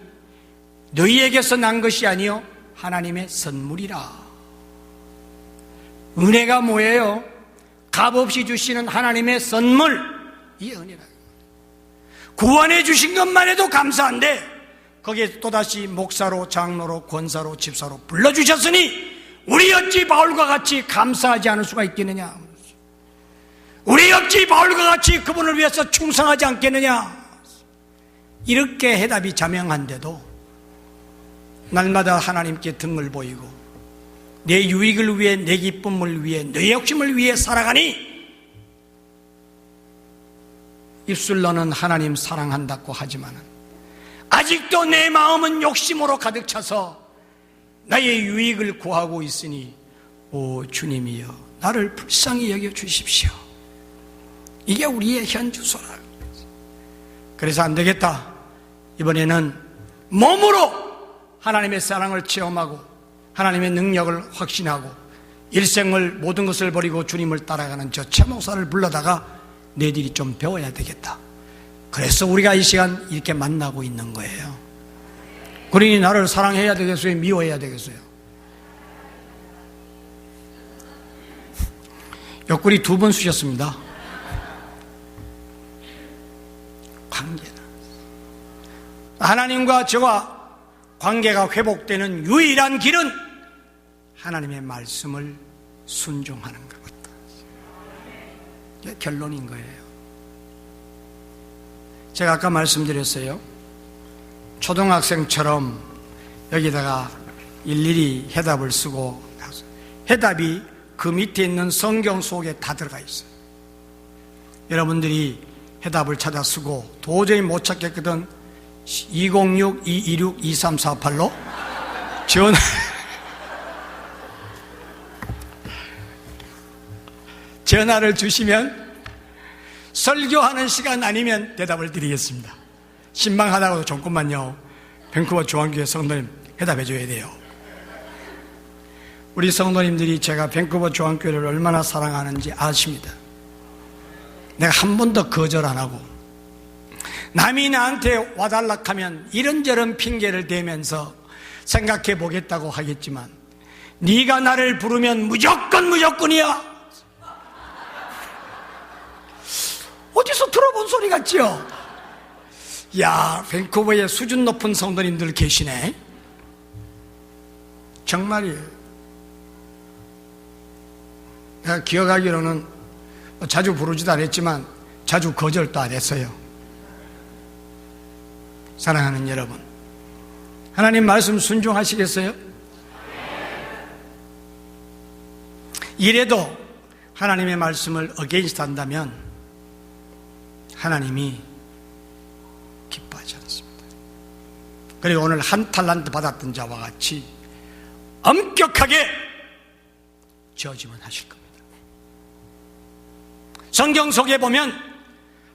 너희에게서 난 것이 아니요 하나님의 선물이라. 은혜가 뭐예요? 값없이 주시는 하나님의 선물, 이 은혜라. 구원해 주신 것만 해도 감사한데 거기에 또다시 목사로, 장로로, 권사로, 집사로 불러주셨으니 우리 어찌 바울과 같이 감사하지 않을 수가 있겠느냐? 우리 어찌 바울과 같이 그분을 위해서 충성하지 않겠느냐? 이렇게 해답이 자명한데도 날마다 하나님께 등을 보이고 내 유익을 위해, 내 기쁨을 위해, 내 욕심을 위해 살아가니 입술로는 하나님 사랑한다고 하지만은 아직도 내 마음은 욕심으로 가득 차서 나의 유익을 구하고 있으니 오 주님이여 나를 불쌍히 여겨주십시오. 이게 우리의 현주소라. 그래서 안 되겠다. 이번에는 몸으로 하나님의 사랑을 체험하고 하나님의 능력을 확신하고 일생을 모든 것을 버리고 주님을 따라가는 저 최목사를 불러다가 너희들이 좀 배워야 되겠다. 그래서 우리가 이 시간 이렇게 만나고 있는 거예요. 그러니 나를 사랑해야 되겠어요? 미워해야 되겠어요? 옆구리 2번 쑤셨습니다. 관계다. 하나님과 저와 관계가 회복되는 유일한 길은 하나님의 말씀을 순종하는 것 같다. 이게 결론인 거예요. 제가 아까 말씀드렸어요. 초등학생처럼 여기다가 일일이 해답을 쓰고 해답이 그 밑에 있는 성경 속에 다 들어가 있어요. 여러분들이 해답을 찾아 쓰고 도저히 못 찾겠거든 206-226-2348로 전화를 주시면 설교하는 시간 아니면 대답을 드리겠습니다. 신방하다가도 조금만요. 밴쿠버 중앙교회 성도님 해답해 줘야 돼요. 우리 성도님들이 제가 밴쿠버 조항교회를 얼마나 사랑하는지 아십니다. 내가 한 번도 거절 안 하고, 남이 나한테 와달라 하면 이런저런 핑계를 대면서 생각해 보겠다고 하겠지만, 네가 나를 부르면 무조건이야. 어디서 들어본 소리 같지요? 야, 밴쿠버에 수준 높은 성도님들 계시네. 정말이에요. 내가 기억하기로는 자주 부르지도 않았지만 자주 거절도 안 했어요. 사랑하는 여러분, 하나님 말씀 순종하시겠어요? 이래도 하나님의 말씀을 어게인스트 한다면 하나님이 기뻐하지 않습니다. 그리고 오늘 한 달란트 받았던 자와 같이 엄격하게 저지만 하실 겁니다. 성경 속에 보면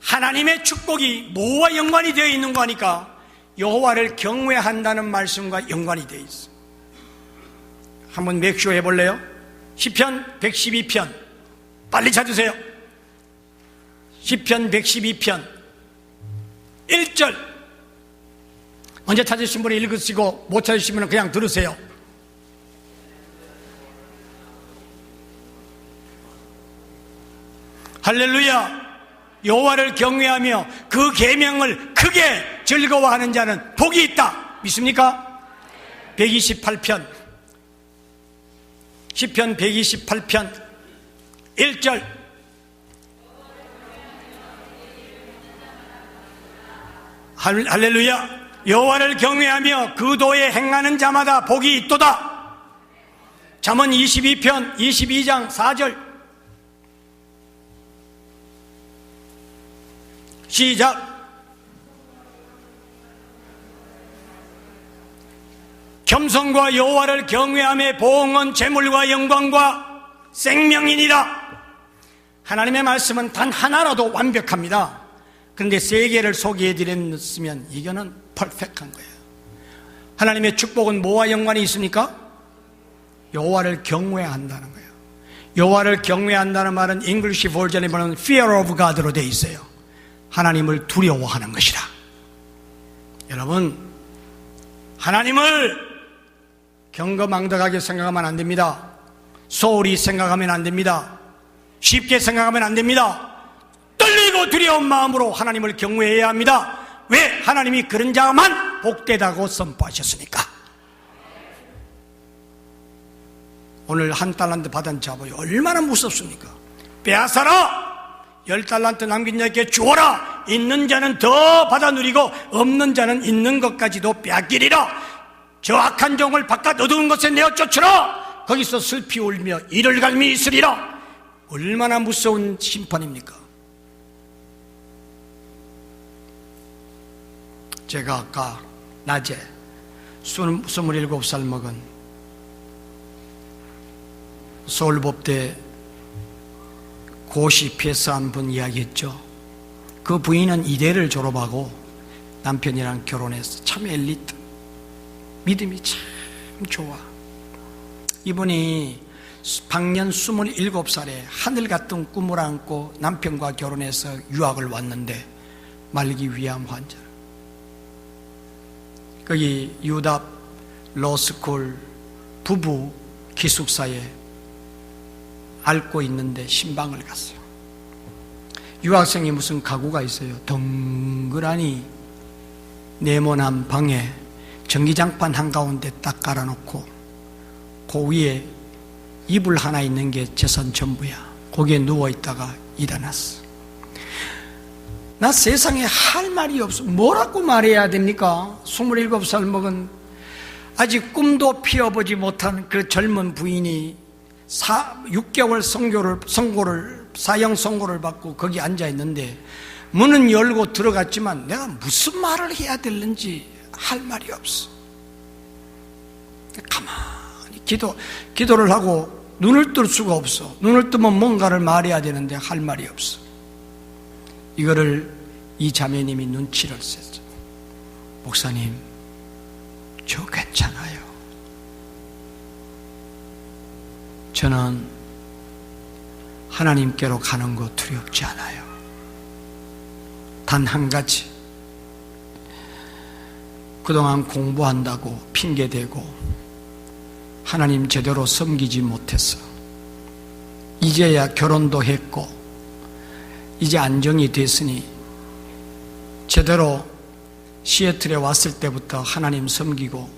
하나님의 축복이 뭐와 연관이 되어 있는 거니까 여호와를 경외한다는 말씀과 연관이 되어 있어요. 한번 맥쇼 해볼래요? 시편 112편 빨리 찾으세요. 시편 112편 1절 먼저 찾으신 분이 읽으시고 못 찾으신 분은 그냥 들으세요. 할렐루야. 여호와를 경외하며 그 계명을 크게 즐거워하는 자는 복이 있다. 믿습니까? 128편 시편 128편 1절 할렐루야. 여호와를 경외하며 그 도에 행하는 자마다 복이 있도다. 잠언 22편 22장 4절 시작. 겸손과 여호와를 경외함의 보응은 재물과 영광과 생명이니라. 하나님의 말씀은 단 하나라도 완벽합니다. 그런데 세 개를 소개해 드렸으면 이거는 퍼펙트한 거예요. 하나님의 축복은 뭐와 연관이 있습니까? 여호와를 경외한다는 거예요. 여호와를 경외한다는 말은 잉글리시 버전에 보면 fear of God로 되어 있어요. 하나님을 두려워하는 것이다. 여러분, 하나님을 경거망덕하게 생각하면 안 됩니다. 소홀히 생각하면 안 됩니다. 쉽게 생각하면 안 됩니다. 떨리고 두려운 마음으로 하나님을 경외해야 합니다. 왜? 하나님이 그런 자만 복되다고 선포하셨으니까. 오늘 한 달란트 받은 자보이 얼마나 무섭습니까? 빼앗아라! 10달란트 남긴 자에게 주어라. 있는 자는 더 받아 누리고 없는 자는 있는 것까지도 빼앗기리라. 저 악한 종을 바깥 어두운 곳에 내어 쫓으라. 거기서 슬피 울며 이를 갈미 있으리라. 얼마나 무서운 심판입니까? 제가 아까 낮에 27살 먹은 서울법대 고시 패스한 분 이야기했죠. 그 부인은 이대를 졸업하고 남편이랑 결혼해서 참 엘리트, 믿음이 참 좋아. 이분이 방년 27살에 하늘 같은 꿈을 안고 남편과 결혼해서 유학을 왔는데 말기 위암 환자. 거기 유답 로스쿨 부부 기숙사에 앓고 있는데 신방을 갔어요. 유학생이 무슨 가구가 있어요. 덩그라니 네모난 방에 전기장판 한가운데 딱 깔아놓고 그 위에 이불 하나 있는 게 재산 전부야. 거기에 누워있다가 일어났어. 나 세상에 할 말이 없어. 뭐라고 말해야 됩니까? 27살 먹은 아직 꿈도 피워보지 못한 그 젊은 부인이 6개월 사형 선고를 받고 거기 앉아있는데 문은 열고 들어갔지만 내가 무슨 말을 해야 되는지 할 말이 없어. 가만히 기도를 하고 눈을 뜰 수가 없어. 눈을 뜨면 뭔가를 말해야 되는데 할 말이 없어. 이거를 이 자매님이 눈치를 챘죠. 목사님, 저 괜찮아요. 저는 하나님께로 가는 거 두렵지 않아요. 단 한 가지, 그동안 공부한다고 핑계대고 하나님 제대로 섬기지 못했어. 이제야 결혼도 했고 이제 안정이 됐으니 제대로 시애틀에 왔을 때부터 하나님 섬기고,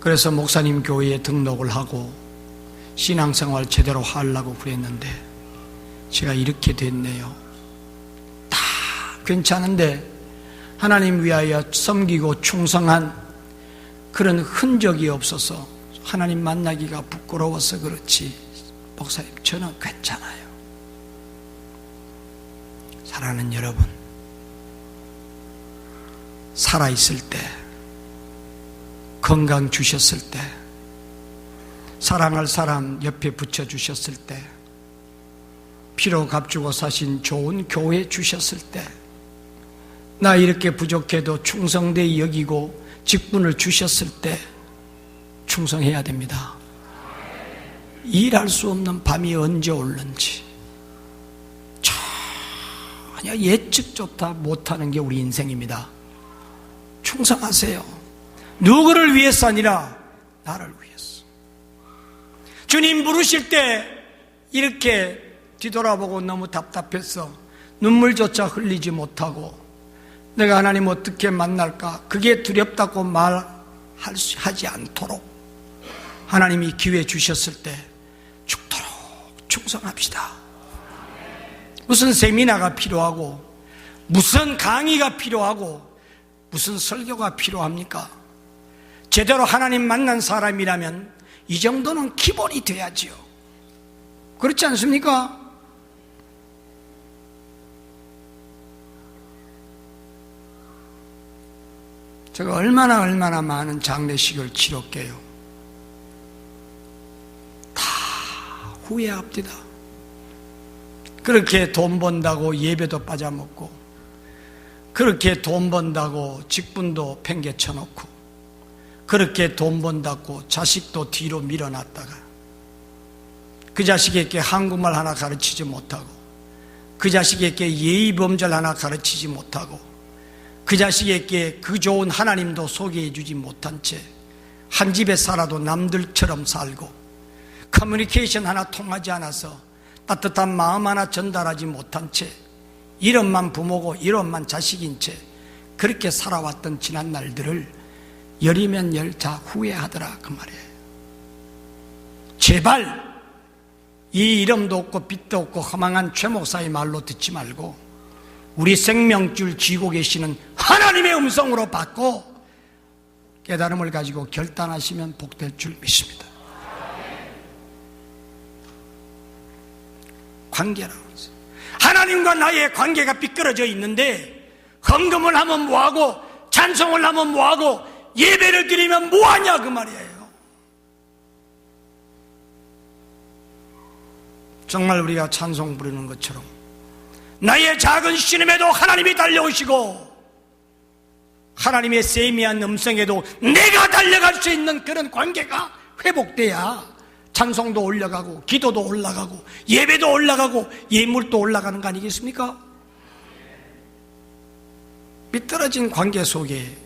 그래서 목사님 교회에 등록을 하고 신앙생활 제대로 하려고 그랬는데 제가 이렇게 됐네요. 다 괜찮은데 하나님 위하여 섬기고 충성한 그런 흔적이 없어서 하나님 만나기가 부끄러워서 그렇지, 목사님 저는 괜찮아요. 사랑하는 여러분, 살아있을 때, 건강 주셨을 때, 사랑할 사람 옆에 붙여주셨을 때, 피로 값주고 사신 좋은 교회 주셨을 때, 나 이렇게 부족해도 충성되이 여기고 직분을 주셨을 때 충성해야 됩니다. 일할 수 없는 밤이 언제 올는지 전혀 예측조차 못하는 게 우리 인생입니다. 충성하세요. 누구를 위해서 아니라 나를 위해서. 주님 부르실 때 이렇게 뒤돌아보고 너무 답답해서 눈물조차 흘리지 못하고 내가 하나님 어떻게 만날까, 그게 두렵다고 말하지 않도록 하나님이 기회 주셨을 때 죽도록 충성합시다. 무슨 세미나가 필요하고 무슨 강의가 필요하고 무슨 설교가 필요합니까? 제대로 하나님 만난 사람이라면 이 정도는 기본이 돼야지요. 그렇지 않습니까? 제가 얼마나 많은 장례식을 치렀게요. 다 후회합니다. 그렇게 돈 번다고 예배도 빠져먹고, 그렇게 돈 번다고 직분도 팽개쳐놓고, 그렇게 돈 번다고 자식도 뒤로 밀어놨다가, 그 자식에게 한국말 하나 가르치지 못하고, 그 자식에게 예의범절 하나 가르치지 못하고, 그 자식에게 그 좋은 하나님도 소개해 주지 못한 채 한 집에 살아도 남들처럼 살고, 커뮤니케이션 하나 통하지 않아서 따뜻한 마음 하나 전달하지 못한 채 이름만 부모고 이름만 자식인 채 그렇게 살아왔던 지난 날들을 열이면 열자 후회하더라, 그 말이에요. 제발 이 이름도 없고 빛도 없고 허망한 최 목사의 말로 듣지 말고 우리 생명줄 쥐고 계시는 하나님의 음성으로 받고 깨달음을 가지고 결단하시면 복될 줄 믿습니다. 관계라고 해서 하나님과 나의 관계가 삐뚤어져 있는데, 헌금을 하면 뭐하고 찬송을 하면 뭐하고 예배를 드리면 뭐하냐 그 말이에요. 정말 우리가 찬송 부르는 것처럼 나의 작은 신음에도 하나님이 달려오시고 하나님의 세미한 음성에도 내가 달려갈 수 있는 그런 관계가 회복돼야 찬송도 올라가고 기도도 올라가고 예배도 올라가고 예물도 올라가는 거 아니겠습니까? 삐뚤어진 관계 속에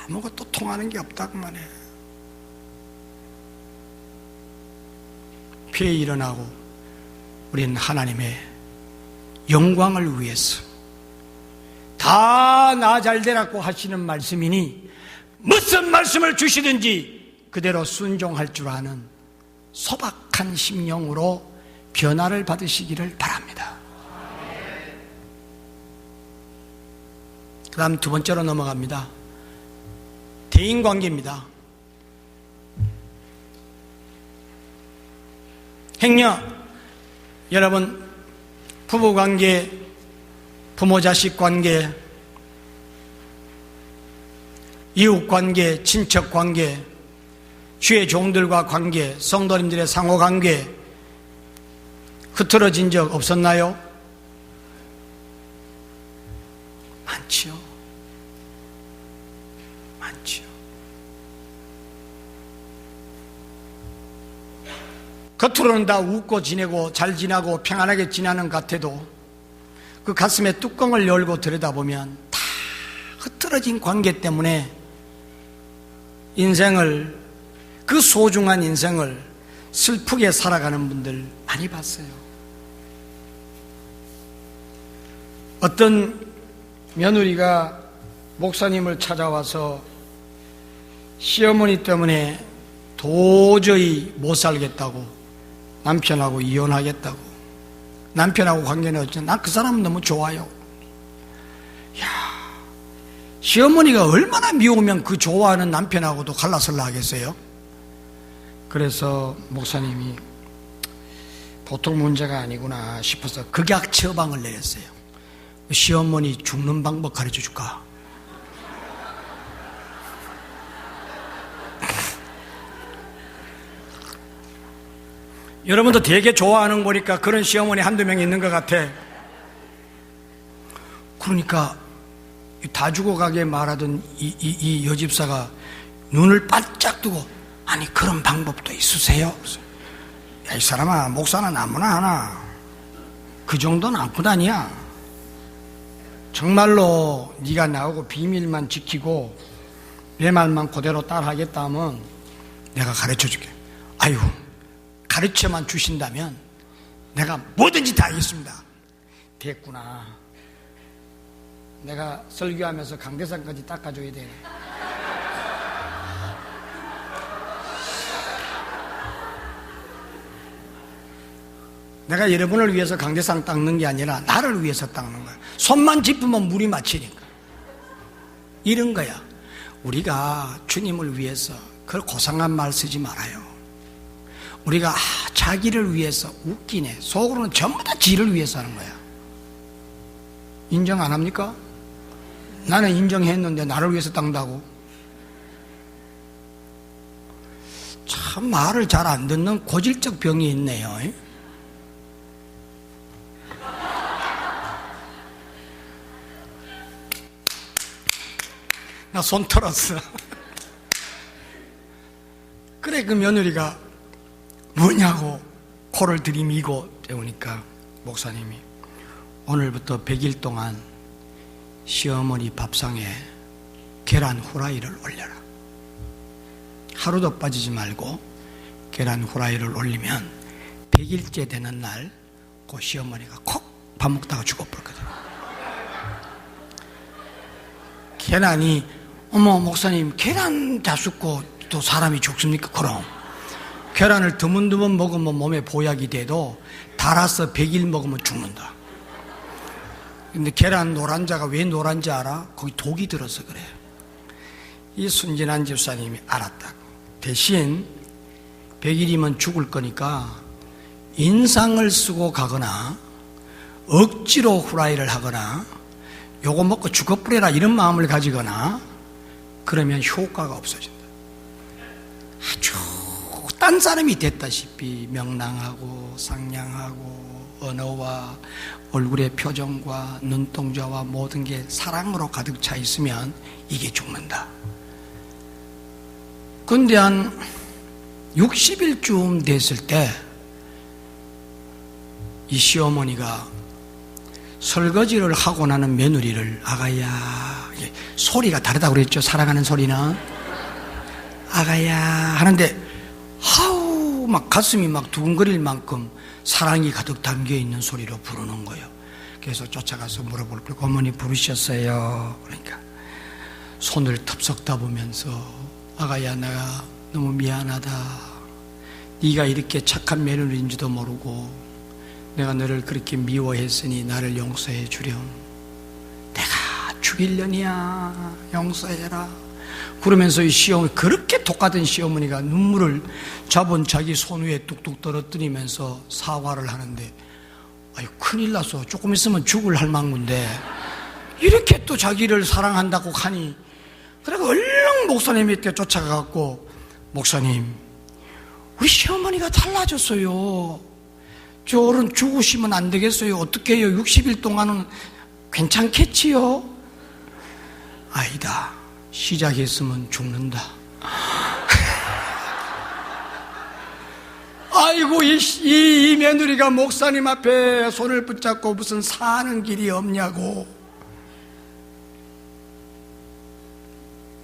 아무것도 통하는 게 없다고 말해. 피해 일어나고 우리는 하나님의 영광을 위해서 다 나 잘되라고 하시는 말씀이니 무슨 말씀을 주시든지 그대로 순종할 줄 아는 소박한 심령으로 변화를 받으시기를 바랍니다. 그 다음 두 번째로 넘어갑니다. 대인관계입니다. 행여 여러분 부부관계, 부모자식관계, 이웃관계, 친척관계, 주의 종들과 관계, 성도님들의 상호관계 흐트러진 적 없었나요? 많지요. 많지요. 겉으로는 다 웃고 지내고 잘 지나고 평안하게 지내는 것 같아도 그 가슴에 뚜껑을 열고 들여다보면 다 흐트러진 관계 때문에 인생을, 그 소중한 인생을 슬프게 살아가는 분들 많이 봤어요. 어떤 며느리가 목사님을 찾아와서 시어머니 때문에 도저히 못 살겠다고, 남편하고 이혼하겠다고, 남편하고 관계는 어쩌나, 난 그 사람은 너무 좋아요. 야, 시어머니가 얼마나 미우면 그 좋아하는 남편하고도 갈라설라 하겠어요? 그래서 목사님이 보통 문제가 아니구나 싶어서 극약 처방을 내렸어요. 시어머니 죽는 방법 가르쳐 줄까? 여러분도 되게 좋아하는 거니까 그런 시어머니 한두 명 있는 것 같아. 그러니까 다 죽어가게 말하던 이 여집사가 눈을 바짝 뜨고, 아니 그런 방법도 있으세요? 야, 이 사람아, 목사는 아무나 하나. 그 정도는 아무다니야. 정말로 네가 나오고 비밀만 지키고 내 말만 그대로 따라하겠다 하면 내가 가르쳐줄게. 아유, 가르쳐만 주신다면 내가 뭐든지 다 하겠습니다. 됐구나. 내가 설교하면서 강대상까지 닦아줘야 돼. 내가 여러분을 위해서 강대상 닦는 게 아니라 나를 위해서 닦는 거야. 손만 짚으면 물이 맞히니까. 이런 거야. 우리가 주님을 위해서 그걸 고상한 말 쓰지 말아요. 우리가 자기를 위해서 웃기네, 속으로는 전부 다 지를 위해서 하는 거야. 인정 안 합니까? 나는 인정했는데 나를 위해서 닦는다고. 참 말을 잘 안 듣는 고질적 병이 있네요. 나 손 털었어. 그래, 그 며느리가 뭐냐고 코를 들이미고 때우니까 목사님이 오늘부터 100일 동안 시어머니 밥상에 계란 후라이를 올려라. 하루도 빠지지 말고 계란 후라이를 올리면 100일째 되는 날 그 시어머니가 콕 밥 먹다가 죽어버렸거든. 계란이, 어머 목사님, 계란 잡숫고 또 사람이 죽습니까? 그럼 계란을 드문드문 먹으면 몸에 보약이 돼도 달아서 100일 먹으면 죽는다. 근데 계란 노란자가 왜 노란지 알아? 거기 독이 들어서 그래. 이 순진한 집사님이 알았다고. 대신 100일이면 죽을 거니까 인상을 쓰고 가거나 억지로 후라이를 하거나 요거 먹고 죽어버려라 이런 마음을 가지거나 그러면 효과가 없어진다. 아주 딴 사람이 됐다시피 명랑하고 상냥하고 언어와 얼굴의 표정과 눈동자와 모든 게 사랑으로 가득 차 있으면 이게 죽는다. 근데 한 60일쯤 됐을 때 이 시어머니가 설거지를 하고 나는 며느리를, 아가야, 소리가 다르다고 그랬죠. 사랑하는 소리는 아가야 하는데 하우 막 가슴이 막 두근거릴 만큼 사랑이 가득 담겨있는 소리로 부르는 거예요. 그래서 쫓아가서 물어볼 걸, 어머니 부르셨어요? 그러니까 손을 덥석 따보면서, 아가야, 내가 너무 미안하다. 네가 이렇게 착한 며느리인지도 모르고 내가 너를 그렇게 미워했으니 나를 용서해 주렴. 내가 죽일려니야, 용서해라. 그러면서 이 시어머니, 그렇게 똑같은 시어머니가 눈물을 잡은 자기 손 위에 뚝뚝 떨어뜨리면서 사과를 하는데, 아유 큰일 났어. 조금 있으면 죽을 할망구인데 이렇게 또 자기를 사랑한다고 하니, 그래서 얼른 목사님 밑에 쫓아가갖고, 목사님, 우리 시어머니가 달라졌어요. 저 어른 죽으시면 안 되겠어요. 어떻게 해요? 60일 동안은 괜찮겠지요? 아니다. 시작했으면 죽는다. 아이고, 이 며느리가 목사님 앞에 손을 붙잡고 무슨 사는 길이 없냐고.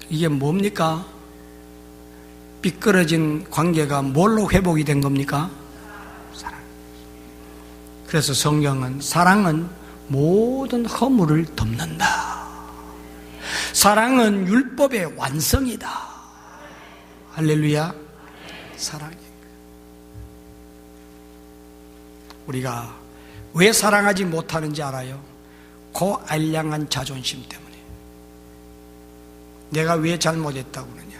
이게 뭡니까? 삐끄러진 관계가 뭘로 회복이 된 겁니까? 사랑. 그래서 성경은 사랑은 모든 허물을 덮는다. 사랑은 율법의 완성이다. 할렐루야. 사랑이. 우리가 왜 사랑하지 못하는지 알아요? 그 알량한 자존심 때문에. 내가 왜 잘못했다고 그러냐?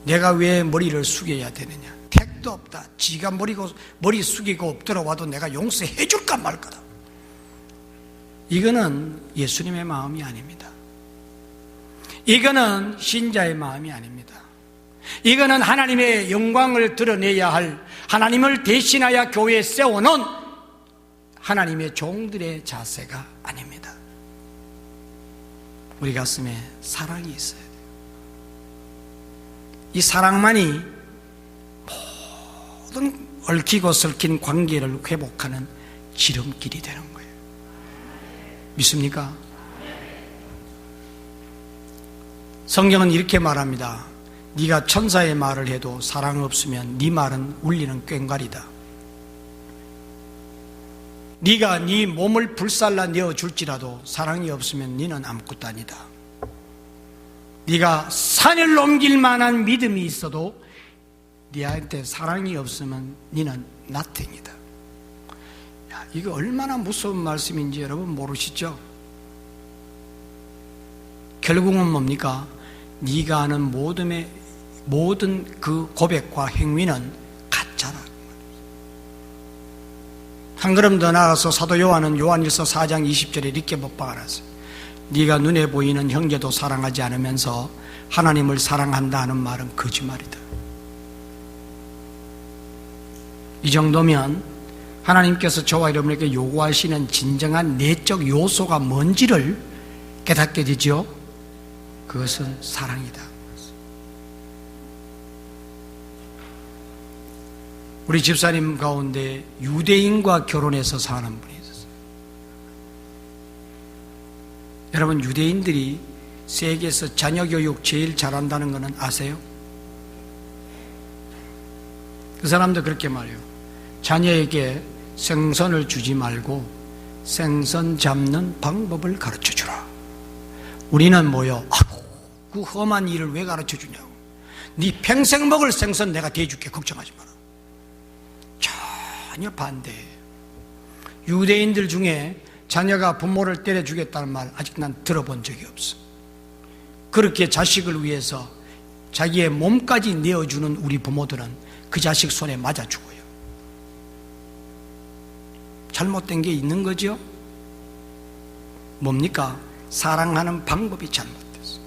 내가 왜 머리를 숙여야 되느냐? 택도 없다. 지가 머리 숙이고 엎드려 와도 내가 용서해 줄까 말까다. 이거는 예수님의 마음이 아닙니다. 이거는 신자의 마음이 아닙니다. 이거는 하나님의 영광을 드러내야 할, 하나님을 대신하여 교회에 세워놓은 하나님의 종들의 자세가 아닙니다. 우리 가슴에 사랑이 있어야 돼요. 이 사랑만이 모든 얽히고 설킨 관계를 회복하는 지름길이 되는 거예요. 믿습니까? 성경은 이렇게 말합니다. 네가 천사의 말을 해도 사랑 없으면 네 말은 울리는 꽹과리다. 네가 네 몸을 불살라 내어줄지라도 사랑이 없으면 네는 아무것도 아니다. 네가 산을 옮길 만한 믿음이 있어도 네한테 사랑이 없으면 네는 nothing이다. 야, 이거 얼마나 무서운 말씀인지 여러분 모르시죠? 결국은 뭡니까? 네가 하는 모든 그 고백과 행위는 가짜라. 한 걸음 더 나아가서 사도 요한은 요한일서 4장 20절에 이렇게 못박아놨어요. 네가 눈에 보이는 형제도 사랑하지 않으면서 하나님을 사랑한다 하는 말은 거짓말이다. 이 정도면 하나님께서 저와 여러분에게 요구하시는 진정한 내적 요소가 뭔지를 깨닫게 되죠. 그것은 사랑이다. 우리 집사님 가운데 유대인과 결혼해서 사는 분이 있었어요. 여러분, 유대인들이 세계에서 자녀 교육 제일 잘한다는 것은 아세요? 그 사람도 그렇게 말해요. 자녀에게 생선을 주지 말고 생선 잡는 방법을 가르쳐 주라. 우리는 뭐요? 아이고, 그 험한 일을 왜 가르쳐 주냐고. 네 평생 먹을 생선 내가 대줄게. 걱정하지 마라. 전혀 반대. 유대인들 중에 자녀가 부모를 때려주겠다는 말 아직 난 들어본 적이 없어. 그렇게 자식을 위해서 자기의 몸까지 내어주는 우리 부모들은 그 자식 손에 맞아 죽어요. 잘못된 게 있는 거죠? 뭡니까? 사랑하는 방법이 잘못됐어.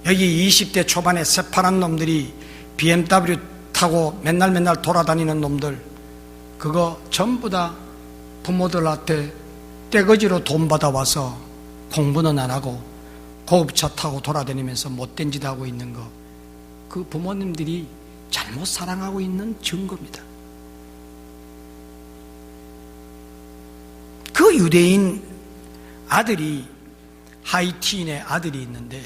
여기 20대 초반에 새파란 놈들이 BMW 타고 맨날 돌아다니는 놈들, 그거 전부 다 부모들한테 떼거지로 돈 받아와서 공부는 안 하고 고급차 타고 돌아다니면서 못된 짓 하고 있는 거, 그 부모님들이 잘못 사랑하고 있는 증거입니다. 그 유대인 아들이, 하이티인의 아들이 있는데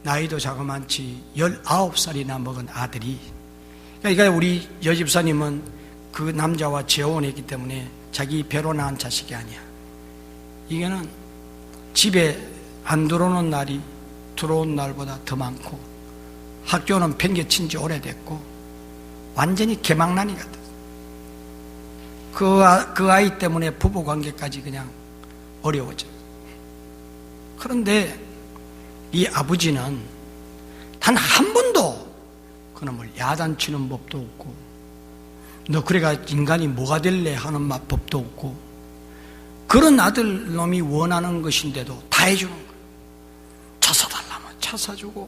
나이도 자그만치 19살이나 먹은 아들이, 그러니까 우리 여집사님은 그 남자와 재혼했기 때문에 자기 배로 낳은 자식이 아니야. 이게는 집에 안 들어오는 날이 들어온 날보다 더 많고, 학교는 팽개친 지 오래됐고 완전히 개망난이 같았어. 그 아이 때문에 부부관계까지 그냥 어려워져. 그런데 이 아버지는 단 한 번도 그놈을 야단치는 법도 없고, 너 그래가 인간이 뭐가 될래 하는 법도 없고, 그런 아들 놈이 원하는 것인데도 다 해주는 거예요. 차 사달라면 차 사주고,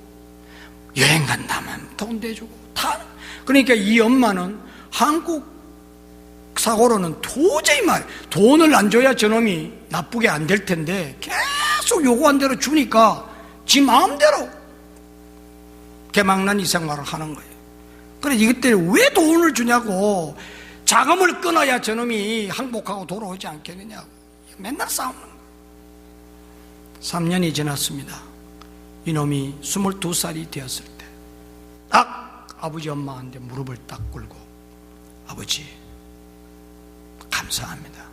여행 간다면 돈 대주고, 다. 그러니까 이 엄마는 한국 사고로는 도저히 돈을 안 줘야 저놈이 나쁘게 안 될 텐데 계속 요구한 대로 주니까 지 마음대로 개망난 이 생활을 하는 거예요. 그래, 이것들 왜 돈을 주냐고. 자금을 끊어야 저놈이 항복하고 돌아오지 않겠느냐고. 맨날 싸우는 거예요. 3년이 지났습니다. 이놈이 22살이 되었을 때 딱 아버지 엄마한테 무릎을 딱 꿇고, 아버지 감사합니다.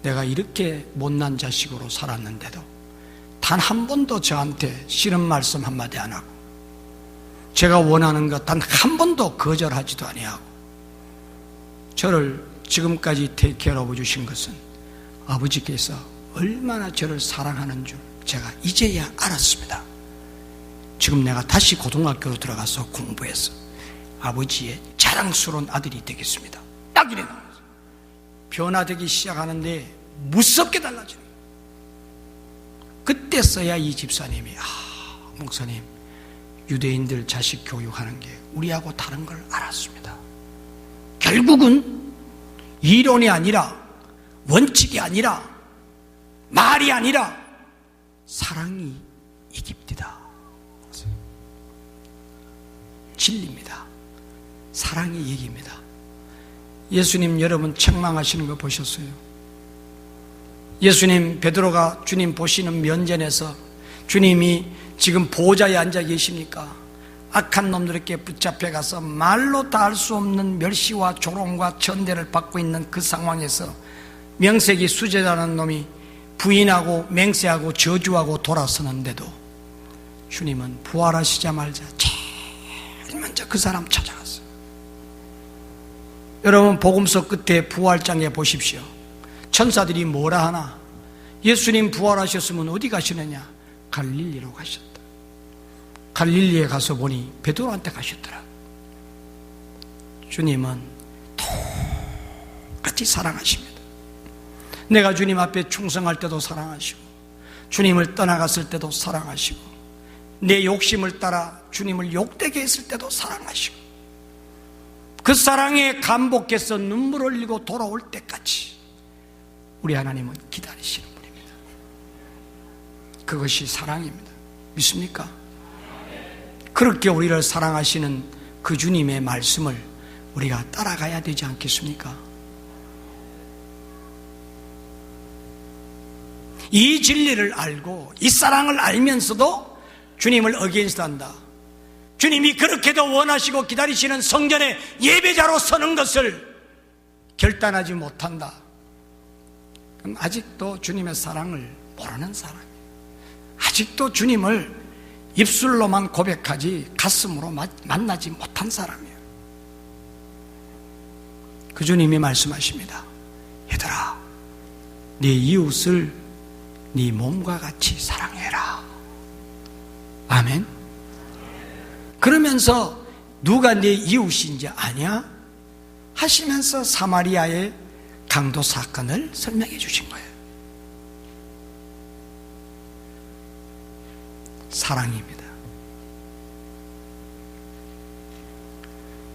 내가 이렇게 못난 자식으로 살았는데도 단 한 번도 저한테 싫은 말씀 한마디 안 하고, 제가 원하는 것 단 한 번도 거절하지도 아니하고, 저를 지금까지 테이크케어 주신 것은 아버지께서 얼마나 저를 사랑하는 줄 제가 이제야 알았습니다. 지금 내가 다시 고등학교로 들어가서 공부해서 아버지의 자랑스러운 아들이 되겠습니다. 딱 이래 나왔어요. 변화되기 시작하는데 무섭게 달라지는 거예요. 그때서야 이 집사님이, 목사님, 유대인들 자식 교육하는 게 우리하고 다른 걸 알았습니다. 결국은 이론이 아니라, 원칙이 아니라, 말이 아니라 사랑이 이깁니다. 진리입니다. 사랑이 이깁니다. 예수님 여러분 책망하시는 거 보셨어요? 예수님, 베드로가 주님 보시는 면전에서 주님이 지금 보좌에 앉아 계십니까? 악한 놈들에게 붙잡혀 가서 말로 다 할 수 없는 멸시와 조롱과 천대를 받고 있는 그 상황에서 명색이 수제자라는 놈이 부인하고 맹세하고 저주하고 돌아서는데도 주님은 부활하시자마자 제일 먼저 그 사람 찾아갔어요. 여러분, 복음서 끝에 부활장에 보십시오. 천사들이 뭐라 하나? 예수님 부활하셨으면 어디 가시느냐? 갈릴리로 가셨다. 갈릴리에 가서 보니 베드로한테 가셨더라. 주님은 똑같이 사랑하십니다. 내가 주님 앞에 충성할 때도 사랑하시고, 주님을 떠나갔을 때도 사랑하시고, 내 욕심을 따라 주님을 욕되게 했을 때도 사랑하시고, 그 사랑에 감복해서 눈물 흘리고 돌아올 때까지 우리 하나님은 기다리시는 분입니다. 그것이 사랑입니다. 믿습니까? 그렇게 우리를 사랑하시는 그 주님의 말씀을 우리가 따라가야 되지 않겠습니까? 이 진리를 알고 이 사랑을 알면서도 주님을 어게인스트한다. 주님이 그렇게도 원하시고 기다리시는 성전의 예배자로 서는 것을 결단하지 못한다. 그럼 아직도 주님의 사랑을 모르는 사람이에요. 아직도 주님을 입술로만 고백하지 가슴으로 만나지 못한 사람이에요. 그 주님이 말씀하십니다. 얘들아, 네 이웃을 네 몸과 같이 사랑해라. 아멘. 그러면서 누가 네 이웃인지 아냐? 하시면서 사마리아의 강도 사건을 설명해 주신 거예요. 사랑입니다.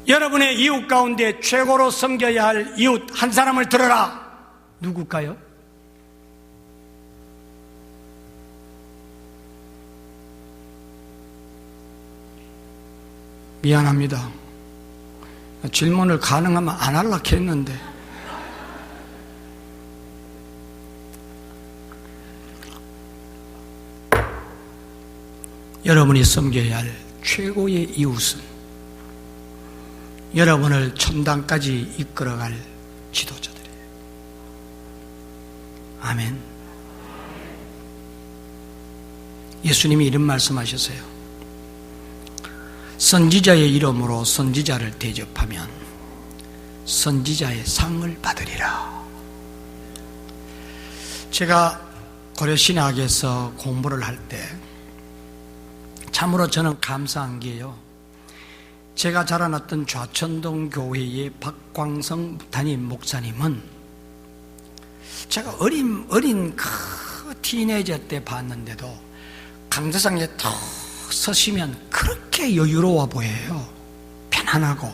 여러분의 이웃 가운데 최고로 섬겨야 할 이웃 한 사람을 들어라. 누굴까요? 미안합니다. 질문을 가능하면 안 하려고 했는데 여러분이 섬겨야 할 최고의 이웃은 여러분을 천당까지 이끌어갈 지도자들이에요. 아멘. 예수님이 이런 말씀하셨어요. 선지자의 이름으로 선지자를 대접하면 선지자의 상을 받으리라. 제가 고려신학에서 공부를 할 때 참으로 저는 감사한 게요, 제가 자라났던 좌천동 교회의 박광성 담임 목사님은 제가 어린 그 티네이저 때 봤는데도 강대상에 턱 서시면 그렇게 여유로워 보여요. 편안하고.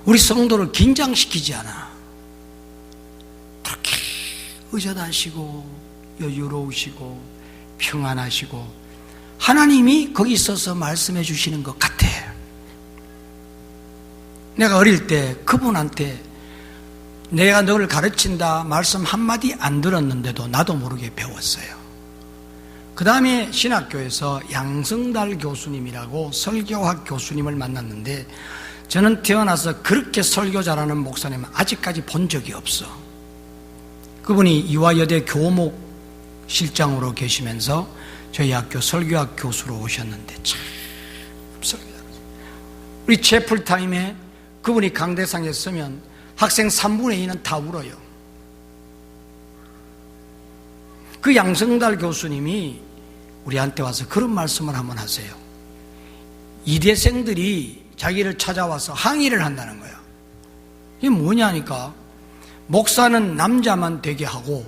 우리 성도를 긴장시키지 않아. 그렇게 의젓하시고 여유로우시고 평안하시고 하나님이 거기 있어서 말씀해 주시는 것 같아. 내가 어릴 때 그분한테 내가 너를 가르친다 말씀 한마디 안 들었는데도 나도 모르게 배웠어요. 그 다음에 신학교에서 양승달 교수님이라고 설교학 교수님을 만났는데 저는 태어나서 그렇게 설교 잘하는 목사님은 아직까지 본 적이 없어. 그분이 이화여대 교목 실장으로 계시면서 저희 학교 설교학 교수로 오셨는데 참 설교 잘하세요. 우리 채플타임에 그분이 강대상에 서면 학생 3분의 2는 다 울어요. 그 양승달 교수님이 우리한테 와서 그런 말씀을 한번 하세요. 이대생들이 자기를 찾아와서 항의를 한다는 거야. 이게 뭐냐니까 목사는 남자만 되게 하고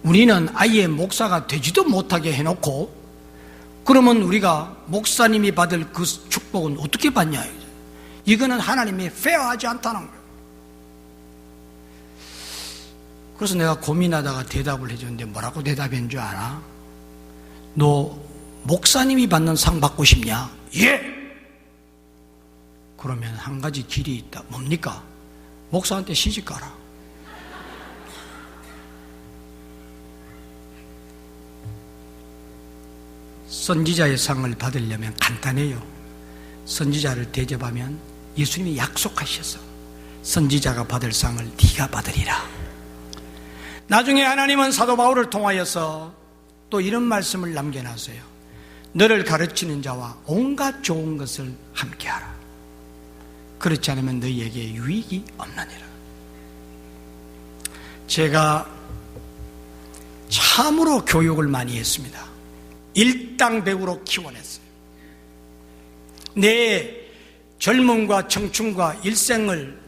우리는 아예 목사가 되지도 못하게 해놓고 그러면 우리가 목사님이 받을 그 축복은 어떻게 받냐. 이거는 하나님이 페어하지 않다는 거예요. 그래서 내가 고민하다가 대답을 해줬는데 뭐라고 대답한 줄 알아? 너 목사님이 받는 상 받고 싶냐? 예! 그러면 한 가지 길이 있다. 뭡니까? 목사한테 시집 가라. 선지자의 상을 받으려면 간단해요. 선지자를 대접하면 예수님이 약속하셔서 선지자가 받을 상을 네가 받으리라. 나중에 하나님은 사도 바울을 통하여서 또 이런 말씀을 남겨놨어요. 너를 가르치는 자와 온갖 좋은 것을 함께하라. 그렇지 않으면 너희에게 유익이 없느니라. 제가 참으로 교육을 많이 했습니다. 일당백으로 키워냈어요. 내 젊음과 청춘과 일생을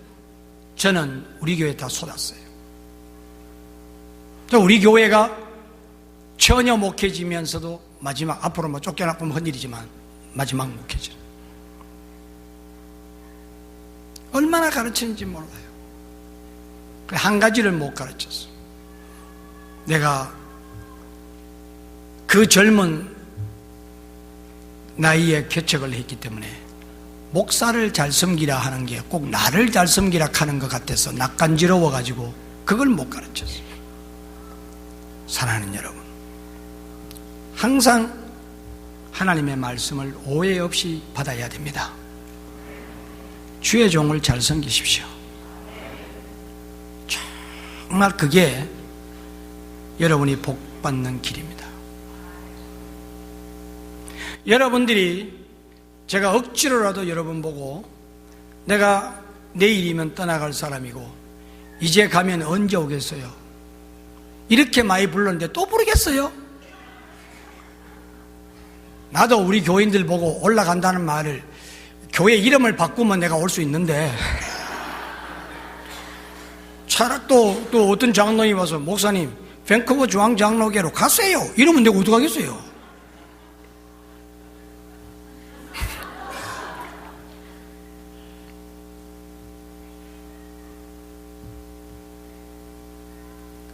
저는 우리 교회에 다 쏟았어요. 우리 교회가 전혀 목회지면서도 마지막, 앞으로 뭐 쫓겨나면 헛일이지만 마지막 목회지. 얼마나 가르치는지 몰라요. 한 가지를 못 가르쳤어. 내가 그 젊은 나이에 개척을 했기 때문에 목사를 잘 섬기라 하는 게 꼭 나를 잘 섬기라 하는 것 같아서 낯간지러워가지고 그걸 못 가르쳤어요. 사랑하는 여러분, 항상 하나님의 말씀을 오해 없이 받아야 됩니다. 주의 종을 잘 섬기십시오. 정말 그게 여러분이 복받는 길입니다. 여러분들이 제가 억지로라도 여러분 보고 내가 내일이면 떠나갈 사람이고 이제 가면 언제 오겠어요? 이렇게 많이 불렀는데 또 부르겠어요? 나도 우리 교인들 보고 올라간다는 말을 교회 이름을 바꾸면 내가 올 수 있는데 차라리 또 어떤 장로님이 와서 목사님 밴쿠버 중앙장로교로 가세요 이러면 내가 어떡하겠어요?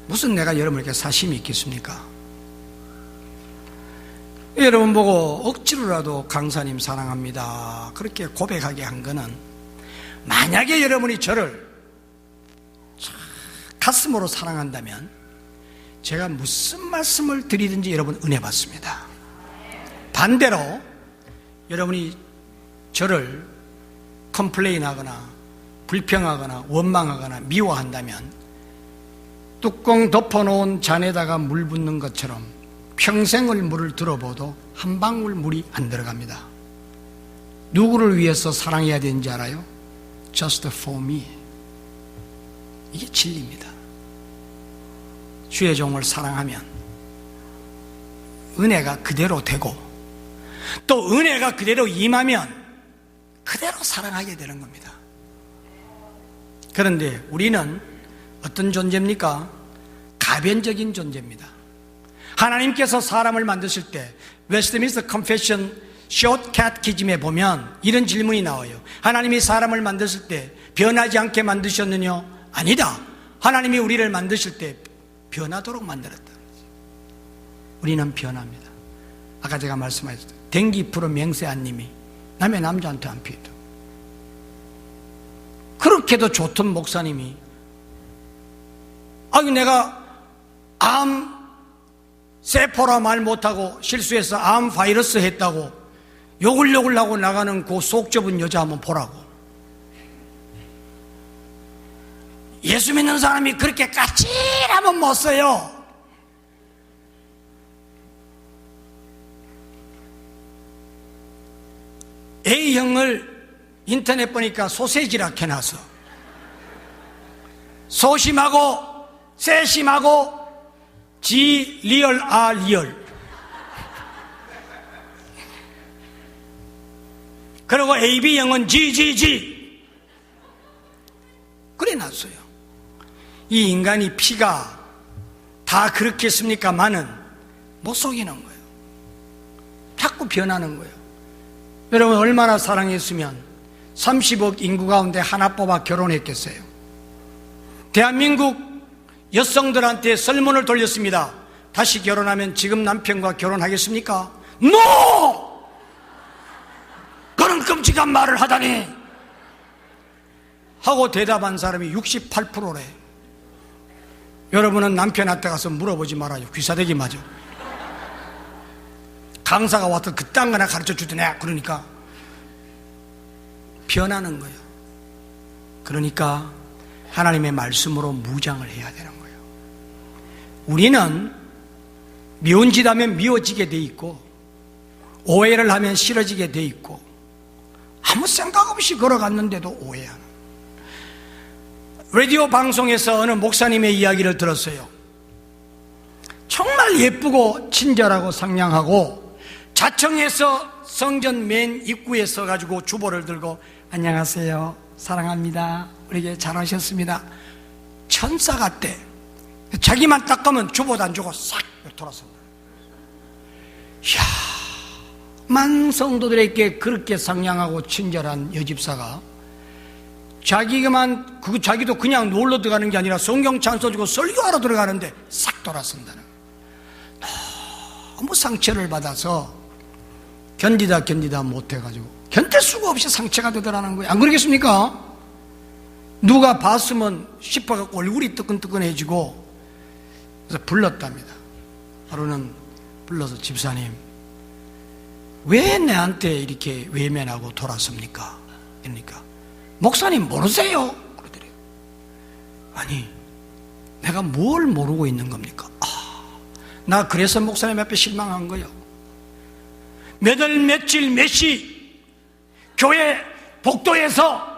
무슨 내가 여러분에게 사심이 있겠습니까? 여러분 보고 억지로라도 강사님 사랑합니다 그렇게 고백하게 한 거는 만약에 여러분이 저를 가슴으로 사랑한다면 제가 무슨 말씀을 드리든지 여러분 은혜 받습니다. 반대로 여러분이 저를 컴플레인하거나 불평하거나 원망하거나 미워한다면 뚜껑 덮어놓은 잔에다가 물 붓는 것처럼 평생을 물을 들어봐도 한 방울 물이 안 들어갑니다. 누구를 위해서 사랑해야 되는지 알아요? Just for me. 이게 진리입니다. 주의 종을 사랑하면 은혜가 그대로 되고 또 은혜가 그대로 임하면 그대로 사랑하게 되는 겁니다. 그런데 우리는 어떤 존재입니까? 가변적인 존재입니다. 하나님께서 사람을 만드실 때 웨스트민스터 컨페션 숏 캐티키즘에 보면 이런 질문이 나와요. 하나님이 사람을 만드실 때 변하지 않게 만드셨느냐? 아니다. 하나님이 우리를 만드실 때 변하도록 만들었다. 우리는 변합니다. 아까 제가 말씀하셨죠. dengue 프로 맹세 안 님이 남의 남자한테 안 피해도 그렇게도 좋던 목사님이, 아니 내가 암 세포라 말 못하고 실수해서 암 바이러스 했다고 욕을 하고 나가는 그 속 좁은 여자 한번 보라고. 예수 믿는 사람이 그렇게 까칠하면 못 써요. A형을 인터넷 보니까 소세지라 해놨어. 소심하고 세심하고 G 리얼 R 리얼. 그리고 AB형은 GGG 그래 놨어요. 이 인간이 피가 다 그렇겠습니까마는 못 속이는 거예요. 자꾸 변하는 거예요. 여러분 얼마나 사랑했으면 30억 인구 가운데 하나 뽑아 결혼했겠어요? 대한민국 여성들한테 설문을 돌렸습니다. 다시 결혼하면 지금 남편과 결혼하겠습니까? NO! 그런 끔찍한 말을 하다니 하고 대답한 사람이 68%래. 여러분은 남편한테 가서 물어보지 말아요. 귀사대기 맞아. 강사가 와서 그딴 거나 가르쳐 주더냐. 그러니까 변하는 거예요. 그러니까 하나님의 말씀으로 무장을 해야 되는 거예요. 우리는 미운 짓 하면 미워지게 돼 있고 오해를 하면 싫어지게 돼 있고 아무 생각 없이 걸어갔는데도 오해하는. 라디오 방송에서 어느 목사님의 이야기를 들었어요. 정말 예쁘고 친절하고 상냥하고 자청해서 성전 맨 입구에 서가지고 주보를 들고 안녕하세요, 사랑합니다, 우리에게 잘하셨습니다, 천사 같대. 자기만 닦으면 주보도 안 주고 싹 돌아선다. 이야, 만성도들에게 그렇게 상냥하고 친절한 여집사가 자기도 그냥 놀러 들어가는 게 아니라 성경 찬송 주고 설교하러 들어가는데 싹 돌아선다는 거예요. 너무 상처를 받아서 견디다 못해가지고 견딜 수가 없이 상처가 되더라는 거예요. 안 그러겠습니까? 누가 봤으면 싶어갖고 얼굴이 뜨끈뜨끈해지고 그래서 불렀답니다. 하루는 불러서 집사님 왜 내한테 이렇게 외면하고 돌아섭니까? 그러니까 목사님 모르세요? 그러더래요. 아니 내가 뭘 모르고 있는 겁니까? 나 그래서 목사님 앞에 실망한 거예요. 몇 시 교회 복도에서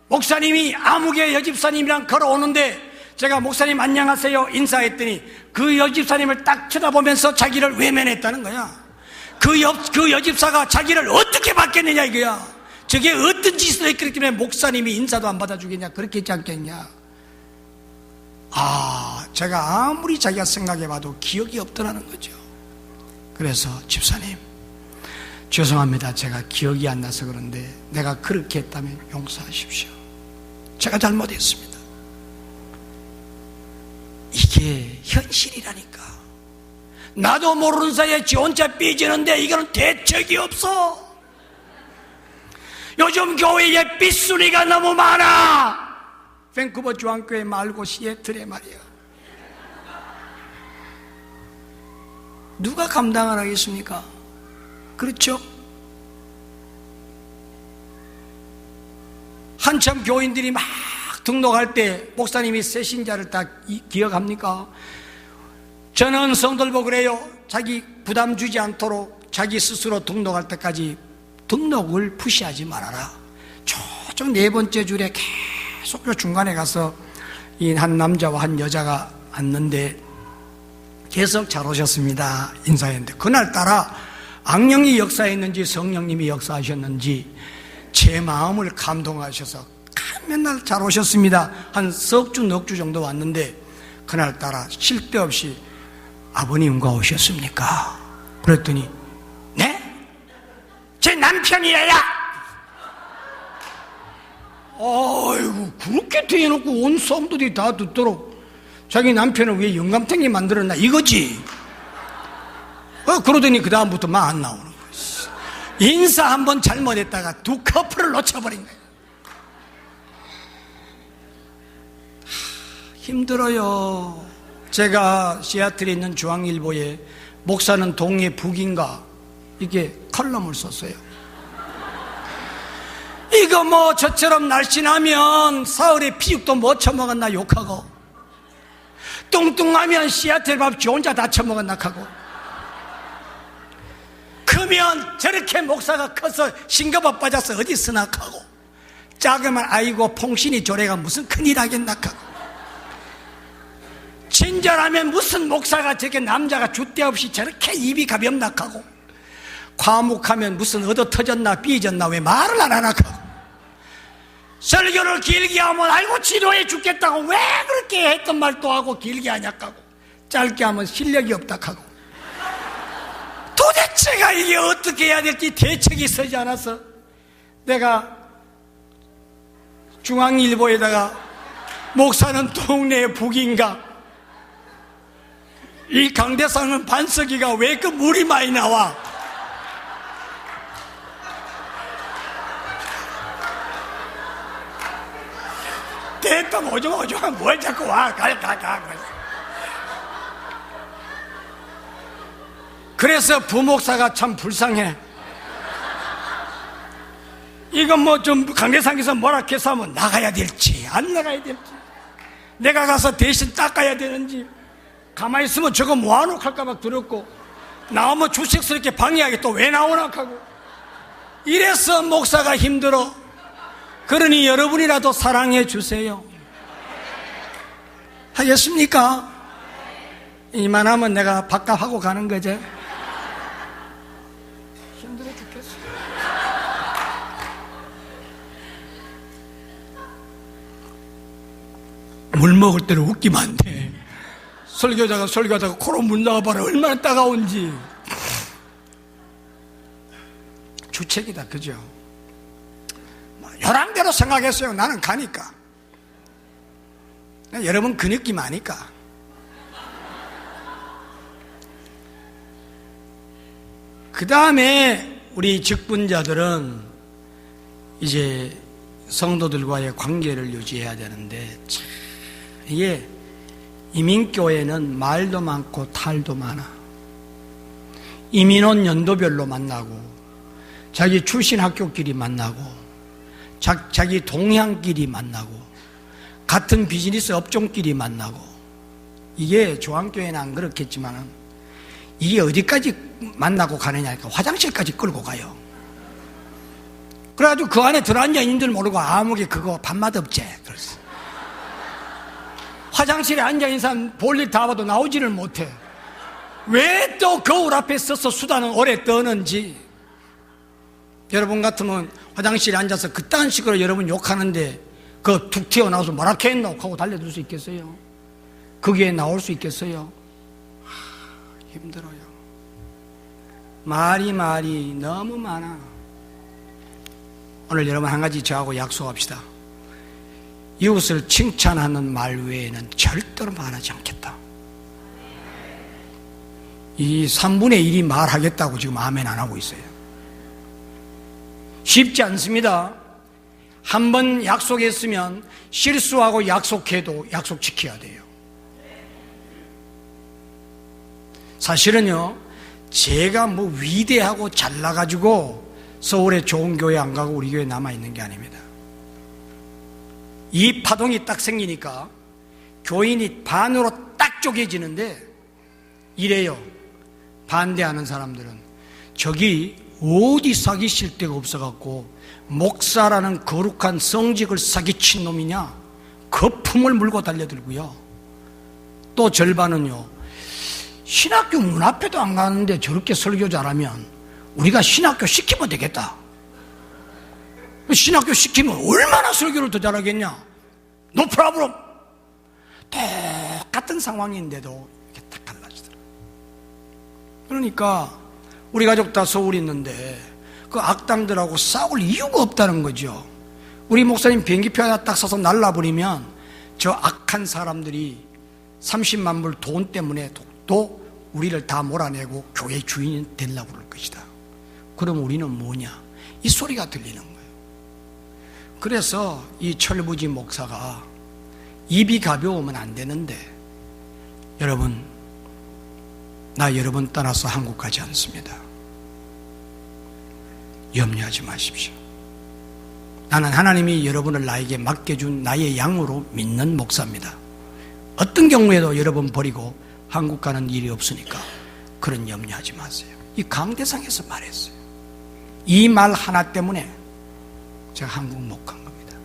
목사님이 아무개 여집사님이랑 걸어오는데 제가 목사님 안녕하세요 인사했더니 그 여집사님을 딱 쳐다보면서 자기를 외면했다는 거야. 그 여집사가 자기를 어떻게 받겠느냐 이거야. 저게 어떤 짓을 했기 때문에 목사님이 인사도 안 받아주겠냐, 그렇게 했지 않겠냐. 제가 아무리 자기가 생각해봐도 기억이 없더라는 거죠. 그래서 집사님 죄송합니다, 제가 기억이 안 나서 그런데 내가 그렇게 했다면 용서하십시오. 제가 잘못했습니다. 이게 현실이라니까. 나도 모르는 사이에 지 혼자 삐지는데 이거는 대책이 없어. 요즘 교회에 삐순이가 너무 많아. 밴쿠버 중앙교회 말고 시애틀에 말이야. 누가 감당을 하겠습니까? 그렇죠? 한참 교인들이 막 등록할 때 목사님이 새신자를 다 기억합니까? 저는 성도들 보고 그래요. 자기 부담 주지 않도록 자기 스스로 등록할 때까지 등록을 푸시하지 말아라. 저쪽 네 번째 줄에 계속 중간에 가서 이 한 남자와 한 여자가 앉는데 계속 잘 오셨습니다 인사했는데 그날따라 악령이 역사했는지 성령님이 역사하셨는지 제 마음을 감동하셔서 맨날 잘 오셨습니다 한 석 주 넉 주 정도 왔는데 그날따라 쉴 데 없이 아버님과 오셨습니까? 그랬더니 네? 제 남편이에요. 아이고 그렇게 대놓고 온 성도들이 다 듣도록 자기 남편을 왜 영감탱이 만들었나 이거지. 그러더니 그 다음부터 막 안 나오는 거예요. 인사 한번 잘못했다가 두 커플을 놓쳐버린 거예요. 힘들어요. 제가 시애틀에 있는 중앙일보에 목사는 동해 북인가 이게 칼럼을 썼어요. 이거 뭐 저처럼 날씬하면 사흘에 피육도 못 처먹었나 욕하고, 뚱뚱하면 시애틀 밥 지 혼자 다 처먹었나 하고, 크면 저렇게 목사가 커서 싱거버 빠져서 어디 쓰나 하고, 작으면 아이고 봉신이 조례가 무슨 큰일 하겠나 하고, 친절하면 무슨 목사가 저렇게 남자가 줏대 없이 저렇게 입이 가볍나 하고, 과묵하면 무슨 얻어 터졌나 삐졌나 왜 말을 안 하나 하고, 설교를 길게 하면 아이고 치료해 죽겠다고 왜 그렇게 했던 말도 하고 길게 하냐 하고, 짧게 하면 실력이 없다 하고, 도대체가 이게 어떻게 해야 될지 대책이 서지 않아서 내가 중앙일보에다가 목사는 동네 북인가, 이 강대상은 반석이가 왜 그 물이 많이 나와, 대뜸 오중오중 뭘 자꾸 와, 가. 그래서 부목사가 참 불쌍해. 이건 뭐 좀 강대상에서 뭐라 해서 하면 나가야 될지 안 나가야 될지, 내가 가서 대신 닦아야 되는지, 가만히 있으면 저거 뭐하노 할까봐 두렵고, 나오면 주식스럽게 방해하게 또 왜 나오나 하고, 이래서 목사가 힘들어. 그러니 여러분이라도 사랑해 주세요. 하겠습니까? 이만하면 내가 밥값하고 가는 거지. 힘들어 죽겠어. 물 먹을 때는 웃기면 안 돼. 설교자가 설교하다가 코로 문 나와봐라 얼마나 따가운지. 주책이다, 그죠? 혈안대로 생각했어요. 나는 가니까. 여러분 그 느낌 아니까. 그 다음에 우리 직분자들은 이제 성도들과의 관계를 유지해야 되는데, 참 이게 이민교회는 말도 많고 탈도 많아. 이민원 연도별로 만나고, 자기 출신 학교끼리 만나고, 자기 동향끼리 만나고, 같은 비즈니스 업종끼리 만나고. 이게 중앙교회는 안 그렇겠지만 이게 어디까지 만나고 가느냐 하니까 화장실까지 끌고 가요. 그래가지고 그 안에 들어앉아 있는 줄 모르고 아무게 그거 밥맛 없지. 그래서 화장실에 앉아있는 사람 볼일 다 봐도 나오지를 못해. 왜 또 거울 앞에 서서 수다는 오래 떠는지. 여러분 같으면 화장실에 앉아서 그딴 식으로 여러분 욕하는데 그 툭 튀어나와서 뭐라 했노 하고 달려들 수 있겠어요? 거기에 나올 수 있겠어요? 힘들어요. 말이 너무 많아. 오늘 여러분 한 가지 저하고 약속합시다. 이웃을 칭찬하는 말 외에는 절대로 말하지 않겠다. 이 3분의 1이 말하겠다고 지금 아멘 안 하고 있어요. 쉽지 않습니다. 한번 약속했으면 실수하고 약속해도 약속 지켜야 돼요. 사실은요, 제가 뭐 위대하고 잘나가지고 서울에 좋은 교회 안 가고 우리 교회 남아있는 게 아닙니다. 이 파동이 딱 생기니까 교인이 반으로 딱 쪼개지는데, 이래요. 반대하는 사람들은 저기 어디 사기칠 데가 없어갖고 목사라는 거룩한 성직을 사기친 놈이냐, 거품을 물고 달려들고요. 또 절반은요, 신학교 문 앞에도 안 가는데 저렇게 설교 잘하면 우리가 신학교 시키면 되겠다. 신학교 시키면 얼마나 설교를 더 잘하겠냐. No problem. 똑같은 상황인데도 이렇게 딱 갈라지더라고요. 그러니까 우리 가족 다 서울에 있는데 그 악당들하고 싸울 이유가 없다는 거죠. 우리 목사님 비행기표 하나 딱 사서 날라버리면 저 악한 사람들이 30만 불 돈 때문에 또 우리를 다 몰아내고 교회 주인이 되려고 그럴 것이다. 그럼 우리는 뭐냐? 이 소리가 들리는 거예요. 그래서 이 철부지 목사가 입이 가벼우면 안 되는데, 여러분, 나 여러분 떠나서 한국 가지 않습니다. 염려하지 마십시오. 나는 하나님이 여러분을 나에게 맡겨준 나의 양으로 믿는 목사입니다. 어떤 경우에도 여러분 버리고 한국 가는 일이 없으니까 그런 염려하지 마세요. 이 강대상에서 말했어요. 이 말 하나 때문에 제가 한국 못 간 겁니다.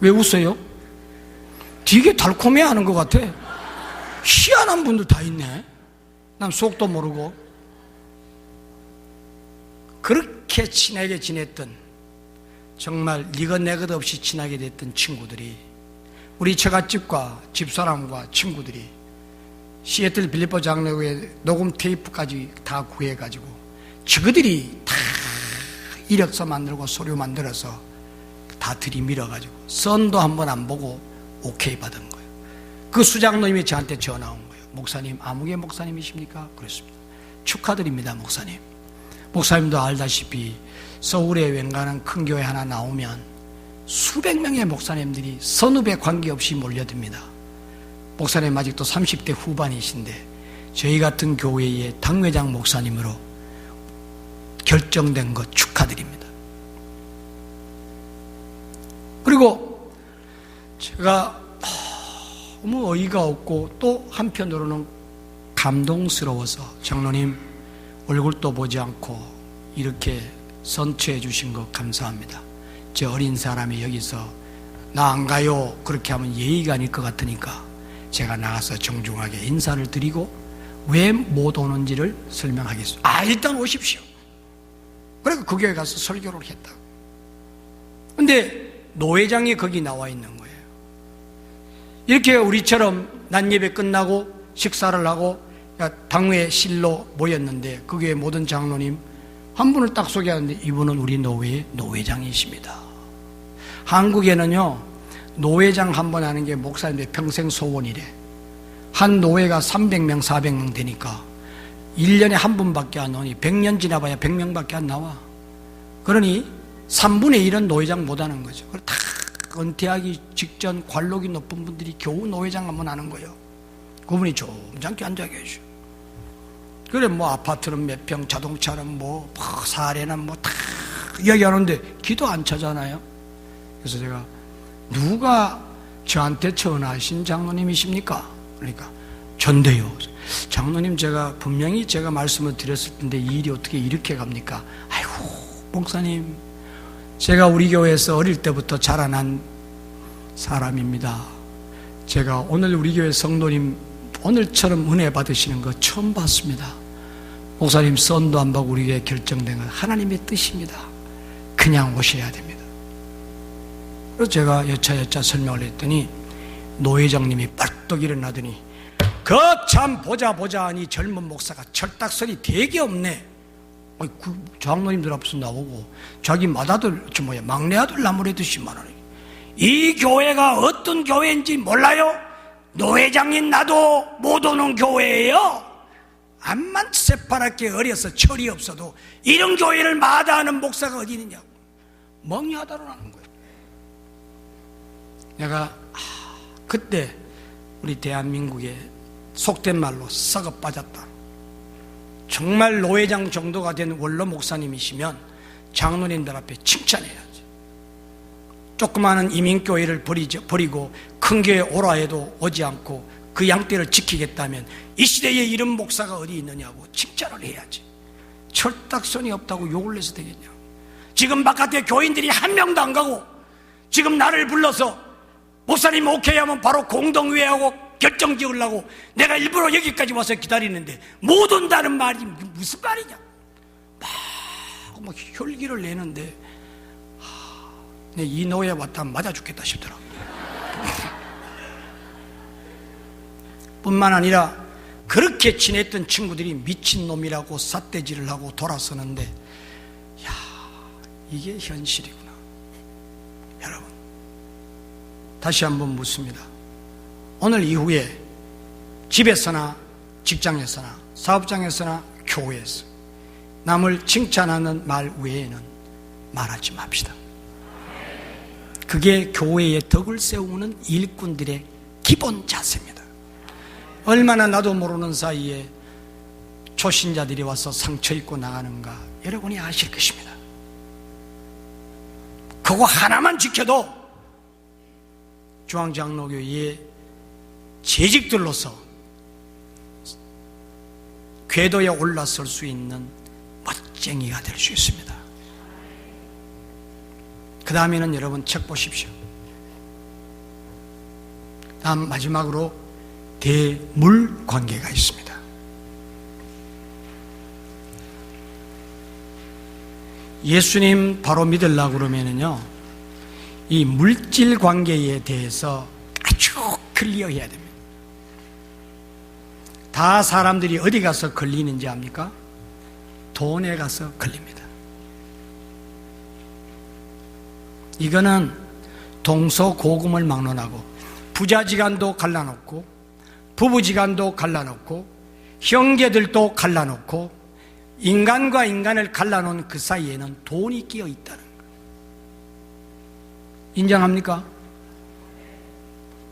왜 웃어요? 되게 달콤해하는 것 같아. 희한한 분들 다 있네. 난 속도 모르고. 그렇게 친하게 지냈던, 정말 니것 내것 없이 친하게 됐던 친구들이, 우리 처갓집과 집사람과 친구들이 시애틀 빌리포 장로교회 녹음 테이프까지 다 구해가지고 저그들이 다 이력서 만들고 서류 만들어서 다 들이밀어가지고 선도 한 번 안 보고 오케이 받은 거예요. 그 수장님이 저한테 전화 온 거예요. 목사님, 아무개 목사님이십니까? 그랬습니다. 축하드립니다, 목사님. 목사님도 알다시피 서울에 웬간한 큰 교회 하나 나오면 수백 명의 목사님들이 선후배 관계없이 몰려듭니다. 목사님 아직도 30대 후반이신데 저희 같은 교회의 당회장 목사님으로 결정된 것 축하드립니다. 그리고 제가 너무 어이가 없고 또 한편으로는 감동스러워서, 장로님 얼굴도 보지 않고 이렇게 선처해 주신 것 감사합니다. 저 어린 사람이 여기서 나 안 가요 그렇게 하면 예의가 아닐 것 같으니까 제가 나가서 정중하게 인사를 드리고 왜 못 오는지를 설명하겠습니다. 일단 오십시오. 그래서 그 교회 가서 설교를 했다. 근데 노회장이 거기 나와 있는 거예요. 이렇게 우리처럼 낮예배 끝나고 식사를 하고 당회실로 모였는데 그 교회 모든 장로님 한 분을 딱 소개하는데 이분은 우리 노회의 노회장이십니다. 한국에는요, 노회장 한 번 하는 게 목사님들 평생 소원이래. 한 노회가 300명, 400명 되니까 1년에 한 분밖에 안 나오니 100년 지나봐야 100명밖에 안 나와. 그러니 3분의 1은 노회장 못 하는 거죠. 다 은퇴하기 직전 관록이 높은 분들이 겨우 노회장 한번 하는 거예요. 그분이 점잖게 앉아 계셔. 그래, 뭐 아파트는 몇 평, 자동차는 뭐 사례는 뭐 다 이야기하는데 기도 안 차잖아요. 그래서 제가, 누가 저한테 전화하신 장로님이십니까? 그러니까 전데요. 장로님, 제가 분명히 제가 말씀을 드렸을 텐데 이 일이 어떻게 이렇게 갑니까? 아이고 목사님, 제가 우리 교회에서 어릴 때부터 자라난 사람입니다. 제가 오늘 우리 교회 성도님 오늘처럼 은혜 받으시는 거 처음 봤습니다. 목사님, 선도 안 받고 우리 교회 결정된 건 하나님의 뜻입니다. 그냥 오셔야 됩니다. 그래서 제가 여차여차 설명을 했더니 노회장님이 벌떡 일어나더니, 참 보자 하니 젊은 목사가 철딱선이 되게 없네. 그 장로님들 앞에서 나오고 자기 맏아들, 막내 아들 나무래듯이 말하네. 이 교회가 어떤 교회인지 몰라요? 노회장인 나도 못 오는 교회예요. 암만 새파랗게 어려서 철이 없어도 이런 교회를 마다하는 목사가 어디 있느냐고 멍이하다라는 거예요. 내가 그때 우리 대한민국에 속된 말로 썩어 빠졌다. 정말 노회장 정도가 된 원로 목사님이시면 장로님들 앞에 칭찬해야지. 조그마한 이민교회를 버리고 큰 교회 오라 해도 오지 않고 그 양떼를 지키겠다면 이 시대에 이런 목사가 어디 있느냐고 칭찬을 해야지. 철딱선이 없다고 욕을 내서 되겠냐. 지금 바깥에 교인들이 한 명도 안 가고 지금 나를 불러서 목사님 오케이 하면 바로 공동회의하고 결정 지으려고 내가 일부러 여기까지 와서 기다리는데 못 온다는 말이 무슨 말이냐. 막 혈기를 내는데 이 노예 왔다면 맞아 죽겠다 싶더라. 뿐만 아니라 그렇게 친했던 친구들이 미친놈이라고 삿대질을 하고 돌아서는데, 야, 이게 현실이구나. 여러분, 다시 한번 묻습니다. 오늘 이후에 집에서나 직장에서나 사업장에서나 교회에서 남을 칭찬하는 말 외에는 말하지 맙시다. 그게 교회의 덕을 세우는 일꾼들의 기본 자세입니다. 얼마나 나도 모르는 사이에 초신자들이 와서 상처 입고 나가는가 여러분이 아실 것입니다. 그거 하나만 지켜도 중앙장로교회의 재직들로서 궤도에 올라설 수 있는 멋쟁이가 될 수 있습니다. 그 다음에는 여러분 책 보십시오. 다음 마지막으로 대물 관계가 있습니다. 예수님 바로 믿으려고 그러면은요, 이 물질 관계에 대해서 아주 클리어해야 됩니다. 다 사람들이 어디 가서 걸리는지 압니까? 돈에 가서 걸립니다. 이거는 동서고금을 막론하고 부자지간도 갈라놓고 부부지간도 갈라놓고 형제들도 갈라놓고 인간과 인간을 갈라놓은 그 사이에는 돈이 끼어 있다는 거예요. 인정합니까?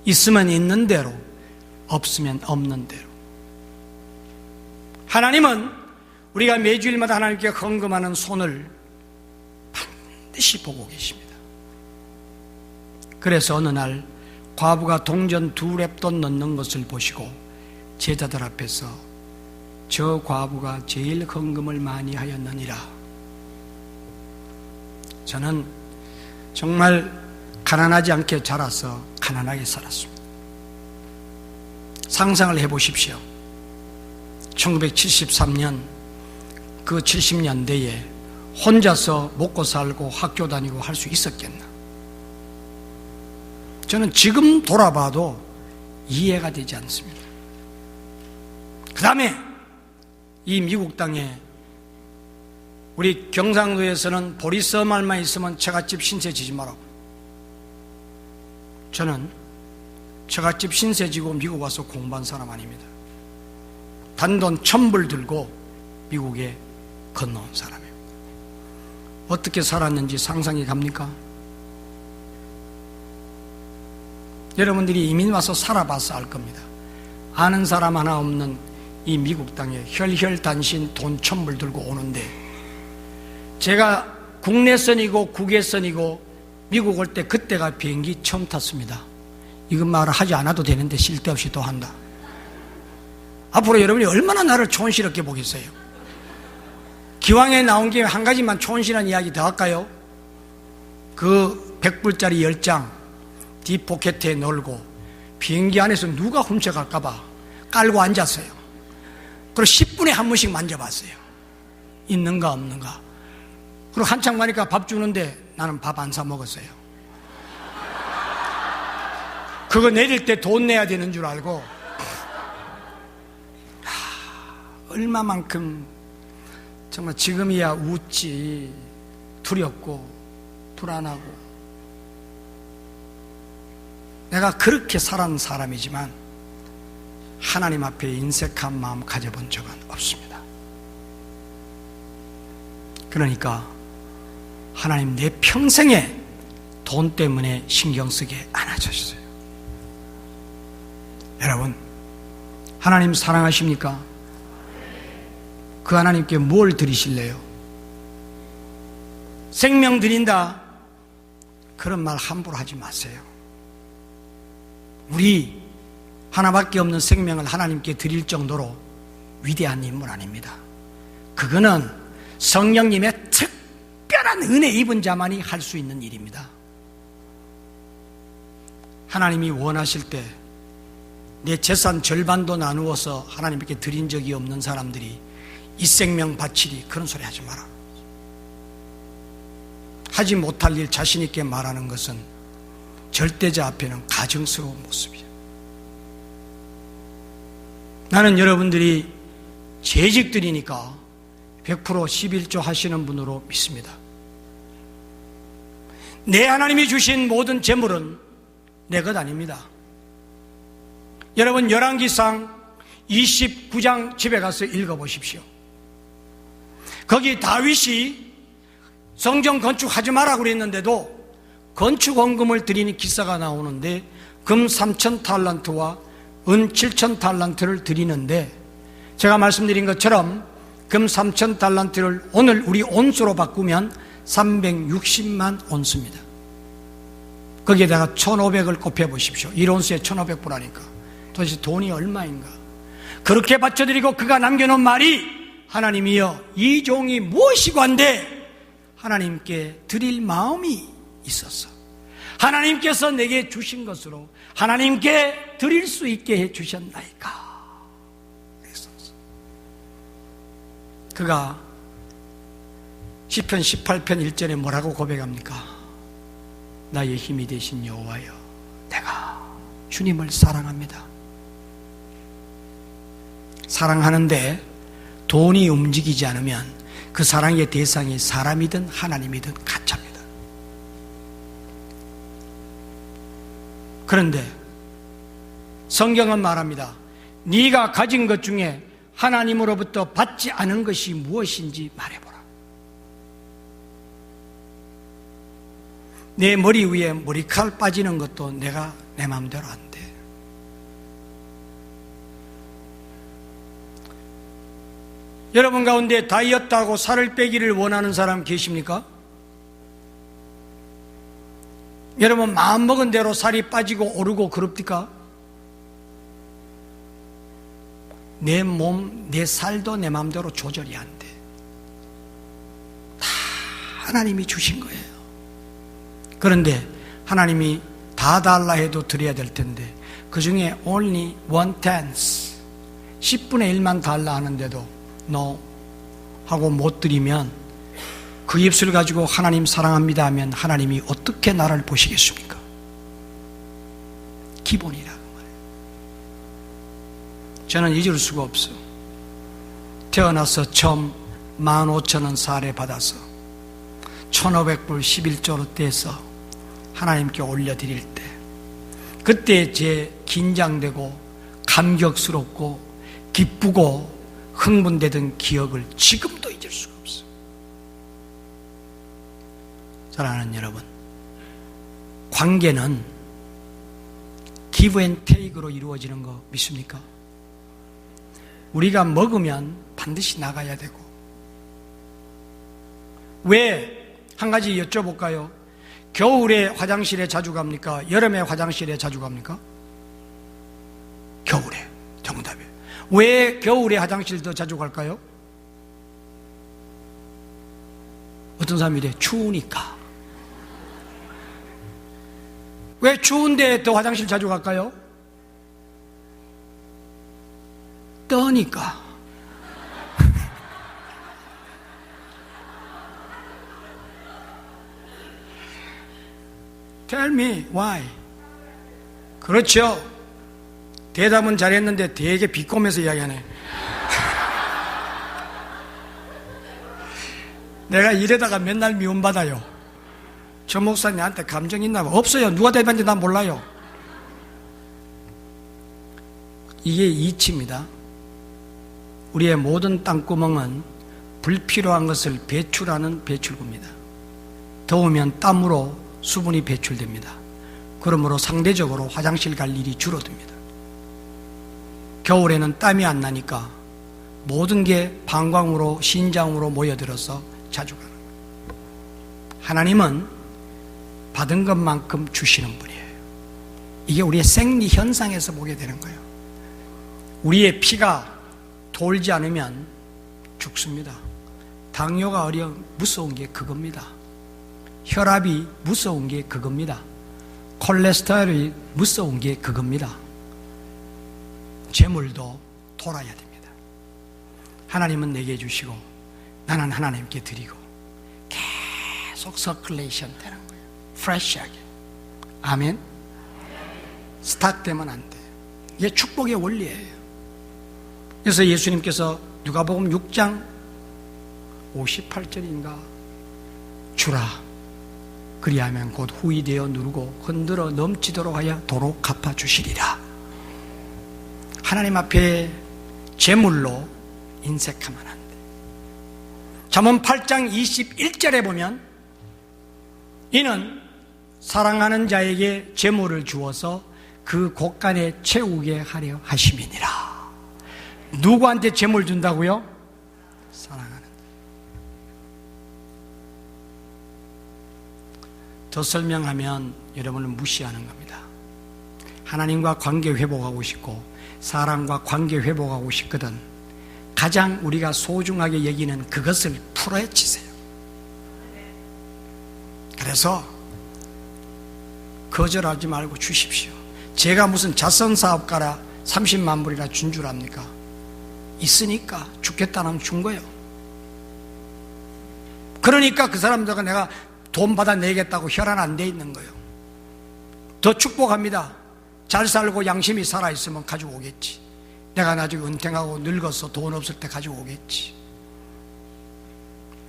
있으면 있는 대로, 없으면 없는 대로. 하나님은 우리가 매주일마다 하나님께 헌금하는 손을 반드시 보고 계십니다. 그래서 어느 날 과부가 동전 2랩돈 넣는 것을 보시고 제자들 앞에서 저 과부가 제일 헌금을 많이 하였느니라. 저는 정말 가난하지 않게 자라서 가난하게 살았습니다. 상상을 해보십시오. 1973년 그 70년대에 혼자서 먹고 살고 학교 다니고 할 수 있었겠나? 저는 지금 돌아봐도 이해가 되지 않습니다. 그 다음에 이 미국 땅에 우리 경상도에서는 보리스 말만 있으면 처갓집 신세 지지 마라고. 저는 처갓집 신세 지고 미국 와서 공부한 사람 아닙니다. 단돈 1000불 들고 미국에 건너온 사람입니다. 어떻게 살았는지 상상이 갑니까? 여러분들이 이민 와서 살아봐서 알 겁니다. 아는 사람 하나 없는 이 미국 땅에 혈혈단신 돈 1000불 들고 오는데, 제가 국내선이고 국외선이고 미국 올 때 그때가 비행기 처음 탔습니다. 이건 말을 하지 않아도 되는데 쓸데없이 또 한다. 앞으로 여러분이 얼마나 나를 촌스럽게 보겠어요? 기왕에 나온 김에 한 가지만 촌스러운 이야기 더 할까요? 그 100불짜리 10장 뒷포켓에 넣고 비행기 안에서 누가 훔쳐갈까봐 깔고 앉았어요. 그리고 10분에 한 번씩 만져봤어요. 있는가 없는가. 그리고 한참 가니까 밥 주는데 나는 밥 안 사 먹었어요. 그거 내릴 때 돈 내야 되는 줄 알고. 얼마만큼 정말 지금이야 웃지, 두렵고 불안하고. 내가 그렇게 살아온 사람이지만 하나님 앞에 인색한 마음 가져본 적은 없습니다. 그러니까 하나님 내 평생에 돈 때문에 신경 쓰게 안 하셨어요. 여러분, 하나님 사랑하십니까? 그 하나님께 뭘 드리실래요? 생명 드린다, 그런 말 함부로 하지 마세요. 우리 하나밖에 없는 생명을 하나님께 드릴 정도로 위대한 인물 아닙니다. 그거는 성령님의 특별한 은혜 입은 자만이 할 수 있는 일입니다. 하나님이 원하실 때 내 재산 절반도 나누어서 하나님께 드린 적이 없는 사람들이 이 생명 바치리, 그런 소리 하지 마라. 하지 못할 일 자신 있게 말하는 것은 절대자 앞에는 가증스러운 모습이에요. 나는 여러분들이 재직들이니까 100% 11조 하시는 분으로 믿습니다. 내 하나님이 주신 모든 재물은 내 것 아닙니다. 여러분, 열왕기상 29장 집에 가서 읽어보십시오. 거기 다윗이 성전 건축하지 마라고 그랬는데도 건축원금을 드리는 기사가 나오는데 금 3천 달란트와 은 7천 달란트를 드리는데, 제가 말씀드린 것처럼 금 3천 달란트를 오늘 우리 온수로 바꾸면 360만 온수입니다. 거기에다가 1,500을 곱해보십시오. 1온수에 1,500불 하니까 도대체 돈이 얼마인가? 그렇게 바쳐드리고 그가 남겨놓은 말이, 하나님이여 이 종이 무엇이관데 하나님께 드릴 마음이 있었어. 하나님께서 내게 주신 것으로 하나님께 드릴 수 있게 해주셨나이까. 그랬었어. 그가 시편 18편 1절에 뭐라고 고백합니까? 나의 힘이 되신 여호와여, 내가 주님을 사랑합니다. 사랑하는데 돈이 움직이지 않으면 그 사랑의 대상이 사람이든 하나님이든 가짜입니다. 그런데 성경은 말합니다. 네가 가진 것 중에 하나님으로부터 받지 않은 것이 무엇인지 말해보라. 내 머리 위에 머리칼 빠지는 것도 내가 내 마음대로 안 돼. 여러분 가운데 다이어트하고 살을 빼기를 원하는 사람 계십니까? 여러분 마음먹은 대로 살이 빠지고 오르고 그럽니까? 내 몸, 내 살도 내 마음대로 조절이 안 돼. 다 하나님이 주신 거예요. 그런데 하나님이 다 달라 해도 드려야 될 텐데 그 중에 only 1/10, 10분의 1만 달라 하는데도 no 하고 못 드리면, 그 입술 가지고 하나님 사랑합니다 하면 하나님이 어떻게 나를 보시겠습니까? 기본이라고 말해요. 저는 잊을 수가 없어. 태어나서 처음 15,000원 사례 받아서 1,500불 11조로 떼서 하나님께 올려드릴 때, 그때 제 긴장되고 감격스럽고 기쁘고 흥분되던 기억을 지금도 잊을 수가 없어. 사랑하는 여러분, 관계는 give and take로 이루어지는 거 믿습니까? 우리가 먹으면 반드시 나가야 되고. 왜? 한 가지 여쭤볼까요? 겨울에 화장실에 자주 갑니까? 여름에 화장실에 자주 갑니까? 겨울에. 정답이에요. 왜 겨울에 화장실 더 자주 갈까요? 어떤 사람이 이래, 추우니까. 왜 추운데 더 화장실 자주 갈까요? 떠니까. Tell me why. 그렇죠. 대답은 잘했는데 되게 비꼬면서 이야기하네. 내가 이러다가 맨날 미움받아요. 저 목사님한테 감정 있나 봐. 없어요. 누가 대답인지 난 몰라요. 이게 이치입니다. 우리의 모든 땅구멍은 불필요한 것을 배출하는 배출구입니다. 더우면 땀으로 수분이 배출됩니다. 그러므로 상대적으로 화장실 갈 일이 줄어듭니다. 겨울에는 땀이 안 나니까 모든 게 방광으로 신장으로 모여들어서 자주 가는 거예요. 하나님은 받은 것만큼 주시는 분이에요. 이게 우리의 생리 현상에서 보게 되는 거예요. 우리의 피가 돌지 않으면 죽습니다. 당뇨가 무서운 게 그겁니다. 혈압이 무서운 게 그겁니다. 콜레스테롤이 무서운 게 그겁니다. 재물도 돌아야 됩니다. 하나님은 내게 주시고 나는 하나님께 드리고 계속 서큘레이션 되는 거예요. 프레시하게. 아멘. 스탁되면 안 돼. 이게 축복의 원리예요. 그래서 예수님께서 누가복음 6장 58절인가 주라, 그리하면 곧 후히 되어 누르고 흔들어 넘치도록 하여 도로 갚아주시리라. 하나님 앞에 재물로 인색하면 안 돼. 잠언 8장 21절에 보면 이는 사랑하는 자에게 재물을 주어서 그 곳간에 채우게 하려 하심이니라. 누구한테 재물 준다고요? 사랑하는. 더 설명하면 여러분은 무시하는 겁니다. 하나님과 관계 회복하고 싶고 사람과 관계 회복하고 싶거든 가장 우리가 소중하게 여기는 그것을 풀어헤치세요. 그래서 거절하지 말고 주십시오. 제가 무슨 자선사업가라 30만 불이나 준 줄 압니까? 있으니까 죽겠다는 준 거예요. 그러니까 그 사람들과 내가 돈 받아 내겠다고 혈안 안 돼 있는 거예요. 더 축복합니다. 잘 살고 양심이 살아있으면 가지고 오겠지. 내가 나중에 은퇴하고 늙어서 돈 없을 때 가지고 오겠지.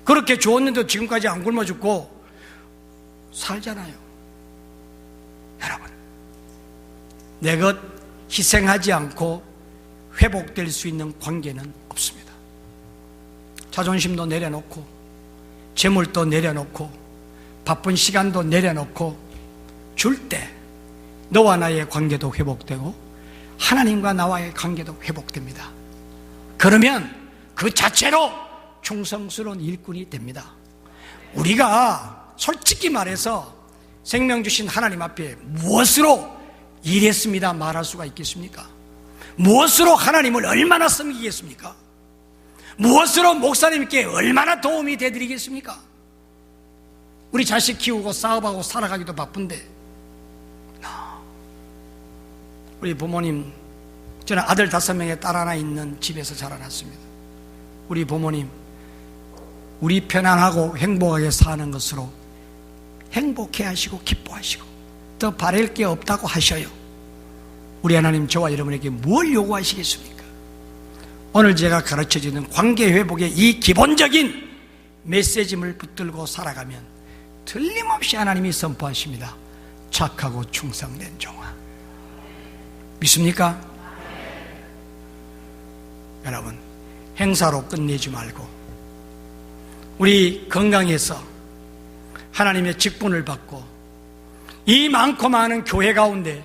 그렇게 좋았는데 지금까지 안 굶어 죽고 살잖아요. 여러분, 내 것 희생하지 않고 회복될 수 있는 관계는 없습니다. 자존심도 내려놓고 재물도 내려놓고 바쁜 시간도 내려놓고 줄 때 너와 나의 관계도 회복되고 하나님과 나와의 관계도 회복됩니다. 그러면 그 자체로 충성스러운 일꾼이 됩니다. 우리가 솔직히 말해서 생명 주신 하나님 앞에 무엇으로 일했습니다 말할 수가 있겠습니까? 무엇으로 하나님을 얼마나 섬기겠습니까? 무엇으로 목사님께 얼마나 도움이 되드리겠습니까? 우리 자식 키우고 사업하고 살아가기도 바쁜데 우리 부모님, 저는 아들 5명에 딸 하나 있는 집에서 자라났습니다. 우리 부모님, 우리 편안하고 행복하게 사는 것으로 행복해 하시고 기뻐하시고 더 바랄 게 없다고 하셔요. 우리 하나님 저와 여러분에게 뭘 요구하시겠습니까? 오늘 제가 가르쳐주는 관계 회복의 이 기본적인 메시지를 붙들고 살아가면 틀림없이 하나님이 선포하십니다. 착하고 충성된 종아. 믿습니까? 여러분, 행사로 끝내지 말고 우리 건강해서 하나님의 직분을 받고 이 많고 많은 교회 가운데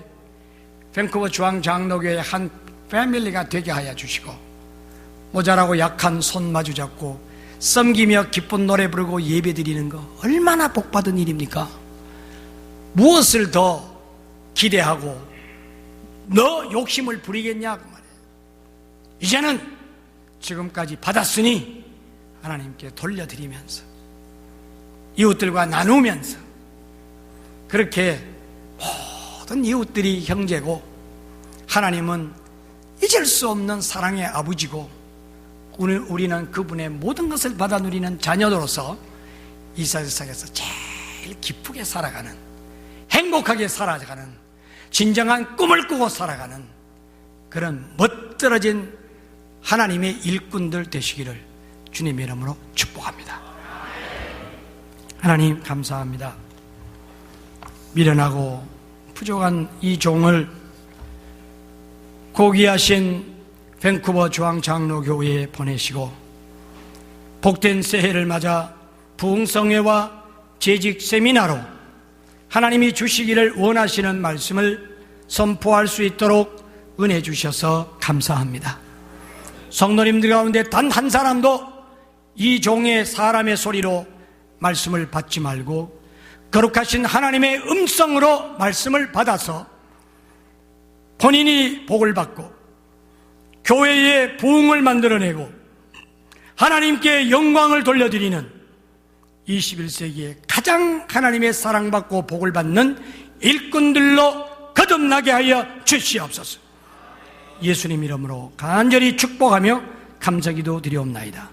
밴쿠버 중앙장로교회 한 패밀리가 되게 하여 주시고 모자라고 약한 손 마주 잡고 섬기며 기쁜 노래 부르고 예배 드리는 거 얼마나 복받은 일입니까? 무엇을 더 기대하고 너 욕심을 부리겠냐 그 말이에요. 이제는 지금까지 받았으니 하나님께 돌려드리면서 이웃들과 나누면서 그렇게 모든 이웃들이 형제고 하나님은 잊을 수 없는 사랑의 아버지고 우리는 그분의 모든 것을 받아 누리는 자녀로서 이 세상에서 제일 기쁘게 살아가는 행복하게 살아가는 진정한 꿈을 꾸고 살아가는 그런 멋들어진 하나님의 일꾼들 되시기를 주님의 이름으로 축복합니다. 하나님 감사합니다. 미련하고 부족한 이 종을 고귀하신 밴쿠버 중앙장로교회에 보내시고 복된 새해를 맞아 부흥성회와 재직 세미나로 하나님이 주시기를 원하시는 말씀을 선포할 수 있도록 은혜 주셔서 감사합니다. 성도님들 가운데 단 한 사람도 이 종의 사람의 소리로 말씀을 받지 말고 거룩하신 하나님의 음성으로 말씀을 받아서 본인이 복을 받고 교회의 부흥을 만들어내고 하나님께 영광을 돌려드리는 21세기에 가장 하나님의 사랑받고 복을 받는 일꾼들로 거듭나게 하여 주시옵소서. 예수님 이름으로 간절히 축복하며 감사기도 드리옵나이다.